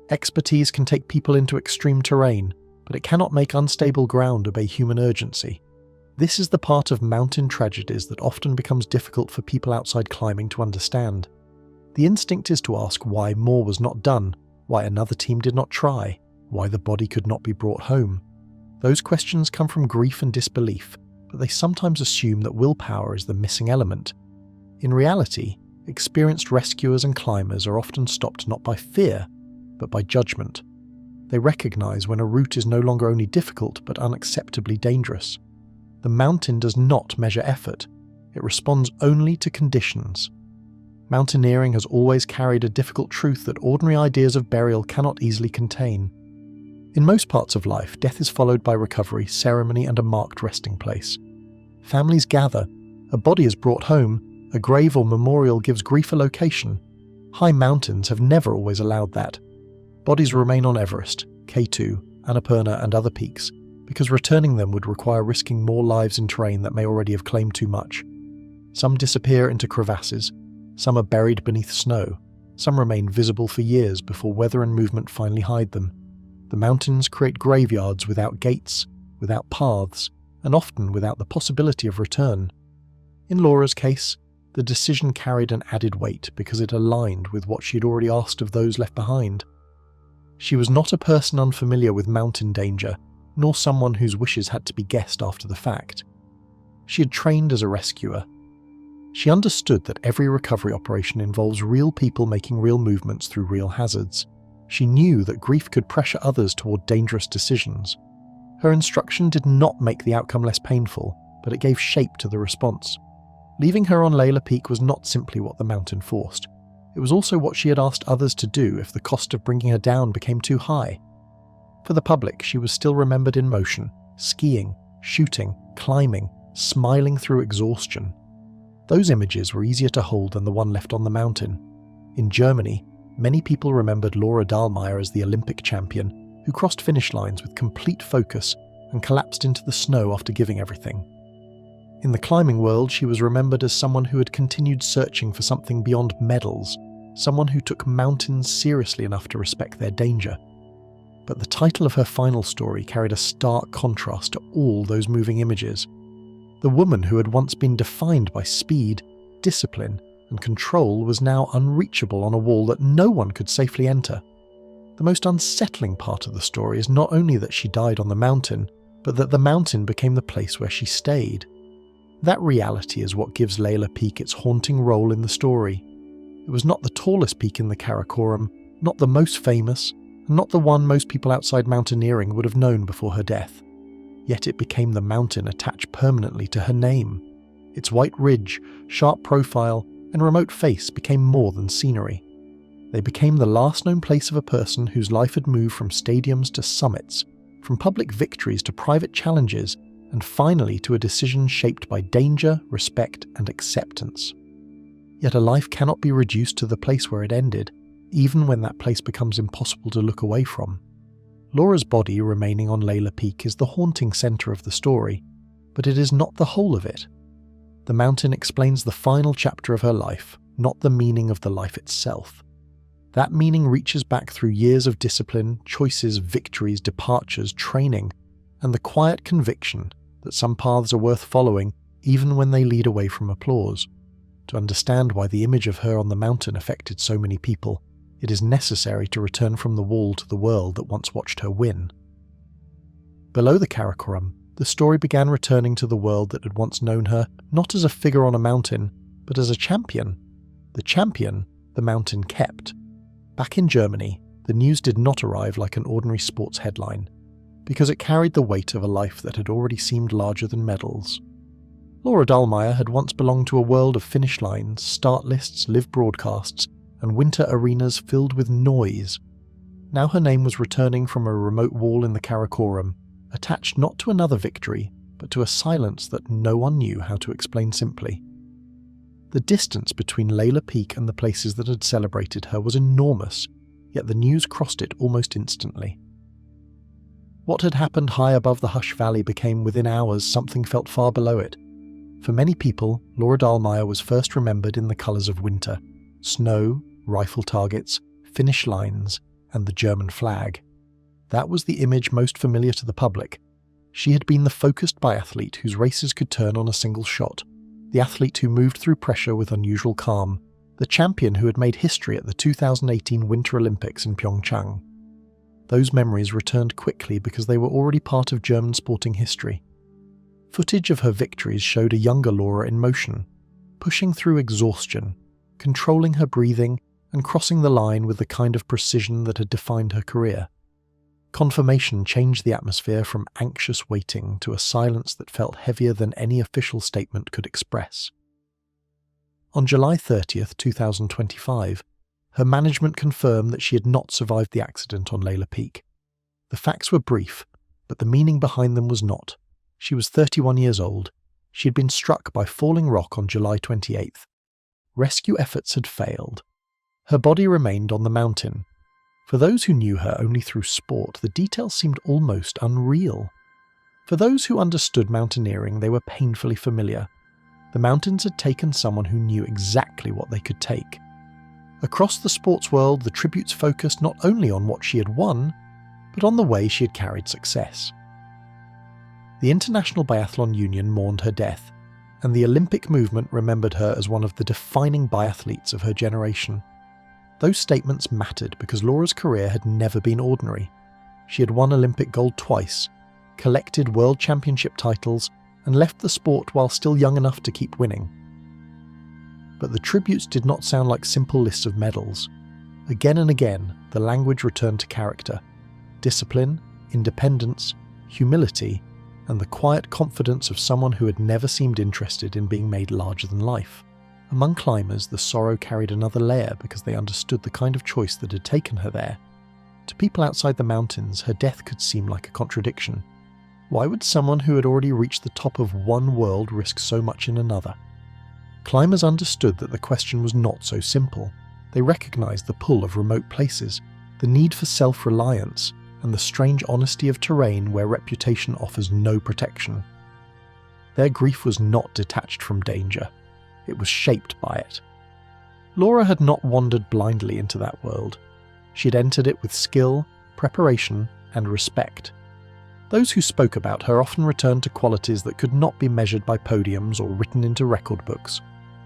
Expertise can take people into extreme terrain, but it cannot make unstable ground obey human urgency. This is the part of mountain tragedies that often becomes difficult for people outside climbing to understand. The instinct is to ask why more was not done, why another team did not try, why the body could not be brought home. Those questions come from grief and disbelief, but they sometimes assume that willpower is the missing element. In reality, experienced rescuers and climbers are often stopped not by fear, but by judgment. They recognize when a route is no longer only difficult but unacceptably dangerous. The mountain does not measure effort, it responds only to conditions. Mountaineering has always carried a difficult truth that ordinary ideas of burial cannot easily contain. In most parts of life, death is followed by recovery, ceremony, and a marked resting place. Families gather, a body is brought home, a grave or memorial gives grief a location. High mountains have never always allowed that. Bodies remain on Everest, K2, Annapurna, and other peaks, because returning them would require risking more lives in terrain that may already have claimed too much. Some disappear into crevasses, some are buried beneath snow, some remain visible for years before weather and movement finally hide them. The mountains create graveyards without gates, without paths, and often without the possibility of return. In Laura's case, the decision carried an added weight because it aligned with what she had already asked of those left behind. She was not a person unfamiliar with mountain danger, nor someone whose wishes had to be guessed after the fact. She had trained as a rescuer. She understood that every recovery operation involves real people making real movements through real hazards. She knew that grief could pressure others toward dangerous decisions. Her instruction did not make the outcome less painful, but it gave shape to the response. Leaving her on Laila Peak was not simply what the mountain forced. It was also what she had asked others to do if the cost of bringing her down became too high. For the public, she was still remembered in motion, skiing, shooting, climbing, smiling through exhaustion. Those images were easier to hold than the one left on the mountain. In Germany, many people remembered Laura Dahlmeier as the Olympic champion, who crossed finish lines with complete focus and collapsed into the snow after giving everything. In the climbing world, she was remembered as someone who had continued searching for something beyond medals, someone who took mountains seriously enough to respect their danger. But the title of her final story carried a stark contrast to all those moving images. The woman who had once been defined by speed, discipline, and control was now unreachable on a wall that no one could safely enter. The most unsettling part of the story is not only that she died on the mountain, but that the mountain became the place where she stayed. That reality is what gives Laila Peak its haunting role in the story. It was not the tallest peak in the Karakoram, not the most famous, and not the one most people outside mountaineering would have known before her death. Yet it became the mountain attached permanently to her name. Its white ridge, sharp profile, and remote face became more than scenery. They became the last known place of a person whose life had moved from stadiums to summits, from public victories to private challenges, and finally to a decision shaped by danger, respect, and acceptance. Yet a life cannot be reduced to the place where it ended, even when that place becomes impossible to look away from. Laura's body remaining on Laila Peak is the haunting centre of the story, but it is not the whole of it. The mountain explains the final chapter of her life, not the meaning of the life itself. That meaning reaches back through years of discipline, choices, victories, departures, training, and the quiet conviction that some paths are worth following even when they lead away from applause. To understand why the image of her on the mountain affected so many people, it is necessary to return from the wall to the world that once watched her win. Below the Karakoram, the story began returning to the world that had once known her not as a figure on a mountain, but as a champion. The champion the mountain kept. Back in Germany, the news did not arrive like an ordinary sports headline, because it carried the weight of a life that had already seemed larger than medals. Laura Dahlmeier had once belonged to a world of finish lines, start lists, live broadcasts, and winter arenas filled with noise. Now her name was returning from a remote wall in the Karakoram, attached not to another victory, but to a silence that no one knew how to explain simply. The distance between Laila Peak and the places that had celebrated her was enormous, yet the news crossed it almost instantly. What had happened high above the Hush Valley became within hours something felt far below it. For many people, Laura Dahlmeier was first remembered in the colours of winter: snow, rifle targets, finish lines, and the German flag. That was the image most familiar to the public. She had been the focused biathlete whose races could turn on a single shot, the athlete who moved through pressure with unusual calm, the champion who had made history at the 2018 Winter Olympics in Pyeongchang. Those memories returned quickly because they were already part of German sporting history. Footage of her victories showed a younger Laura in motion, pushing through exhaustion, controlling her breathing, and crossing the line with the kind of precision that had defined her career. Confirmation changed the atmosphere from anxious waiting to a silence that felt heavier than any official statement could express. On July 30th, 2025, her management confirmed that she had not survived the accident on Laila Peak. The facts were brief, but the meaning behind them was not. She was 31 years old. She had been struck by falling rock on July 28th. Rescue efforts had failed. Her body remained on the mountain. For those who knew her only through sport, the details seemed almost unreal. For those who understood mountaineering, they were painfully familiar. The mountains had taken someone who knew exactly what they could take. Across the sports world, the tributes focused not only on what she had won, but on the way she had carried success. The International Biathlon Union mourned her death, and the Olympic movement remembered her as one of the defining biathletes of her generation. Those statements mattered because Laura's career had never been ordinary. She had won Olympic gold twice, collected world championship titles, and left the sport while still young enough to keep winning. But the tributes did not sound like simple lists of medals. Again and again, the language returned to character: discipline, independence, humility, and the quiet confidence of someone who had never seemed interested in being made larger than life. Among climbers, the sorrow carried another layer because they understood the kind of choice that had taken her there. To people outside the mountains, her death could seem like a contradiction. Why would someone who had already reached the top of one world risk so much in another? Climbers understood that the question was not so simple. They recognized the pull of remote places, the need for self-reliance, and the strange honesty of terrain where reputation offers no protection. Their grief was not detached from danger. It was shaped by it. Laura had not wandered blindly into that world. She had entered it with skill, preparation, and respect. Those who spoke about her often returned to qualities that could not be measured by podiums or written into record books.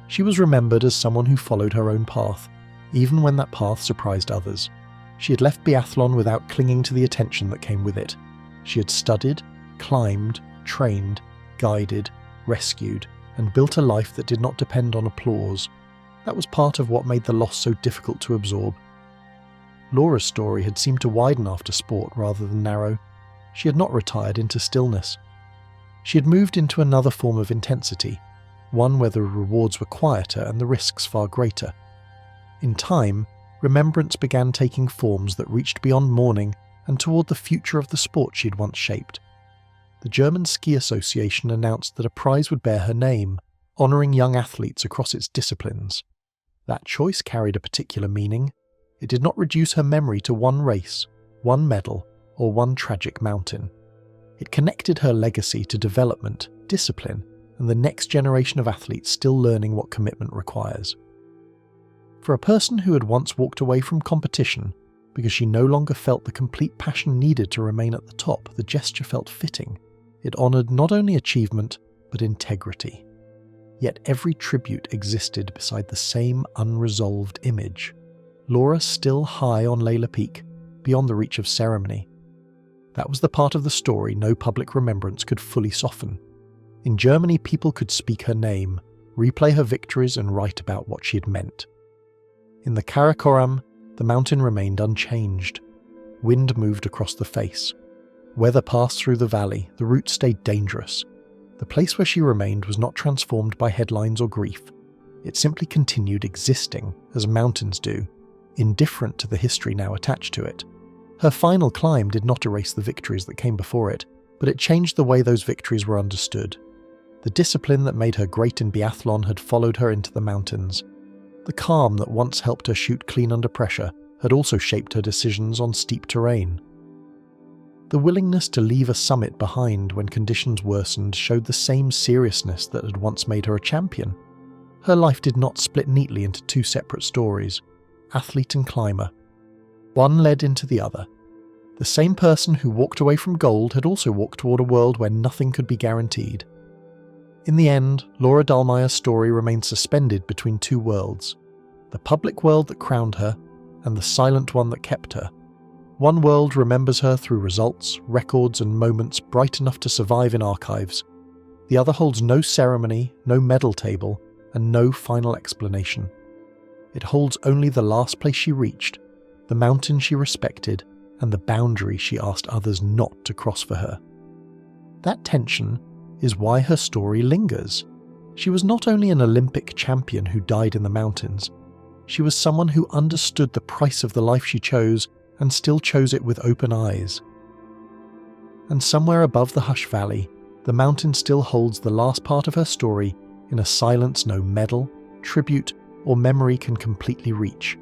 She was remembered as someone who followed her own path, even when that path surprised others. She had left biathlon without clinging to the attention that came with it. She had studied, climbed, trained, guided, rescued, and built a life that did not depend on applause. That was part of what made the loss so difficult to absorb. Laura's story had seemed to widen after sport rather than narrow. She had not retired into stillness. She had moved into another form of intensity, one where the rewards were quieter and the risks far greater. In time, remembrance began taking forms that reached beyond mourning and toward the future of the sport she had once shaped. The German Ski Association announced that a prize would bear her name, honouring young athletes across its disciplines. That choice carried a particular meaning. It did not reduce her memory to one race, one medal, or one tragic mountain. It connected her legacy to development, discipline, and the next generation of athletes still learning what commitment requires. For a person who had once walked away from competition because she no longer felt the complete passion needed to remain at the top, the gesture felt fitting. It honoured not only achievement, but integrity. Yet every tribute existed beside the same unresolved image. Laura still high on Laila Peak, beyond the reach of ceremony. That was the part of the story no public remembrance could fully soften. In Germany, people could speak her name, replay her victories, and write about what she had meant. In the Karakoram, the mountain remained unchanged. Wind moved across the face. Weather passed through the valley, the route stayed dangerous. The place where she remained was not transformed by headlines or grief. It simply continued existing, as mountains do, indifferent to the history now attached to it. Her final climb did not erase the victories that came before it, but it changed the way those victories were understood. The discipline that made her great in biathlon had followed her into the mountains. The calm that once helped her shoot clean under pressure had also shaped her decisions on steep terrain. The willingness to leave a summit behind when conditions worsened showed the same seriousness that had once made her a champion. Her life did not split neatly into two separate stories, athlete and climber. One led into the other. The same person who walked away from gold had also walked toward a world where nothing could be guaranteed. In the end, Laura Dahlmeier's story remained suspended between two worlds, the public world that crowned her and the silent one that kept her. One world remembers her through results, records, and moments bright enough to survive in archives. The other holds no ceremony, no medal table, and no final explanation. It holds only the last place she reached, the mountain she respected, and the boundary she asked others not to cross for her. That tension is why her story lingers. She was not only an Olympic champion who died in the mountains, she was someone who understood the price of the life she chose and still chose it with open eyes. And somewhere above the Hush Valley, the mountain still holds the last part of her story in a silence no medal, tribute, or memory can completely reach.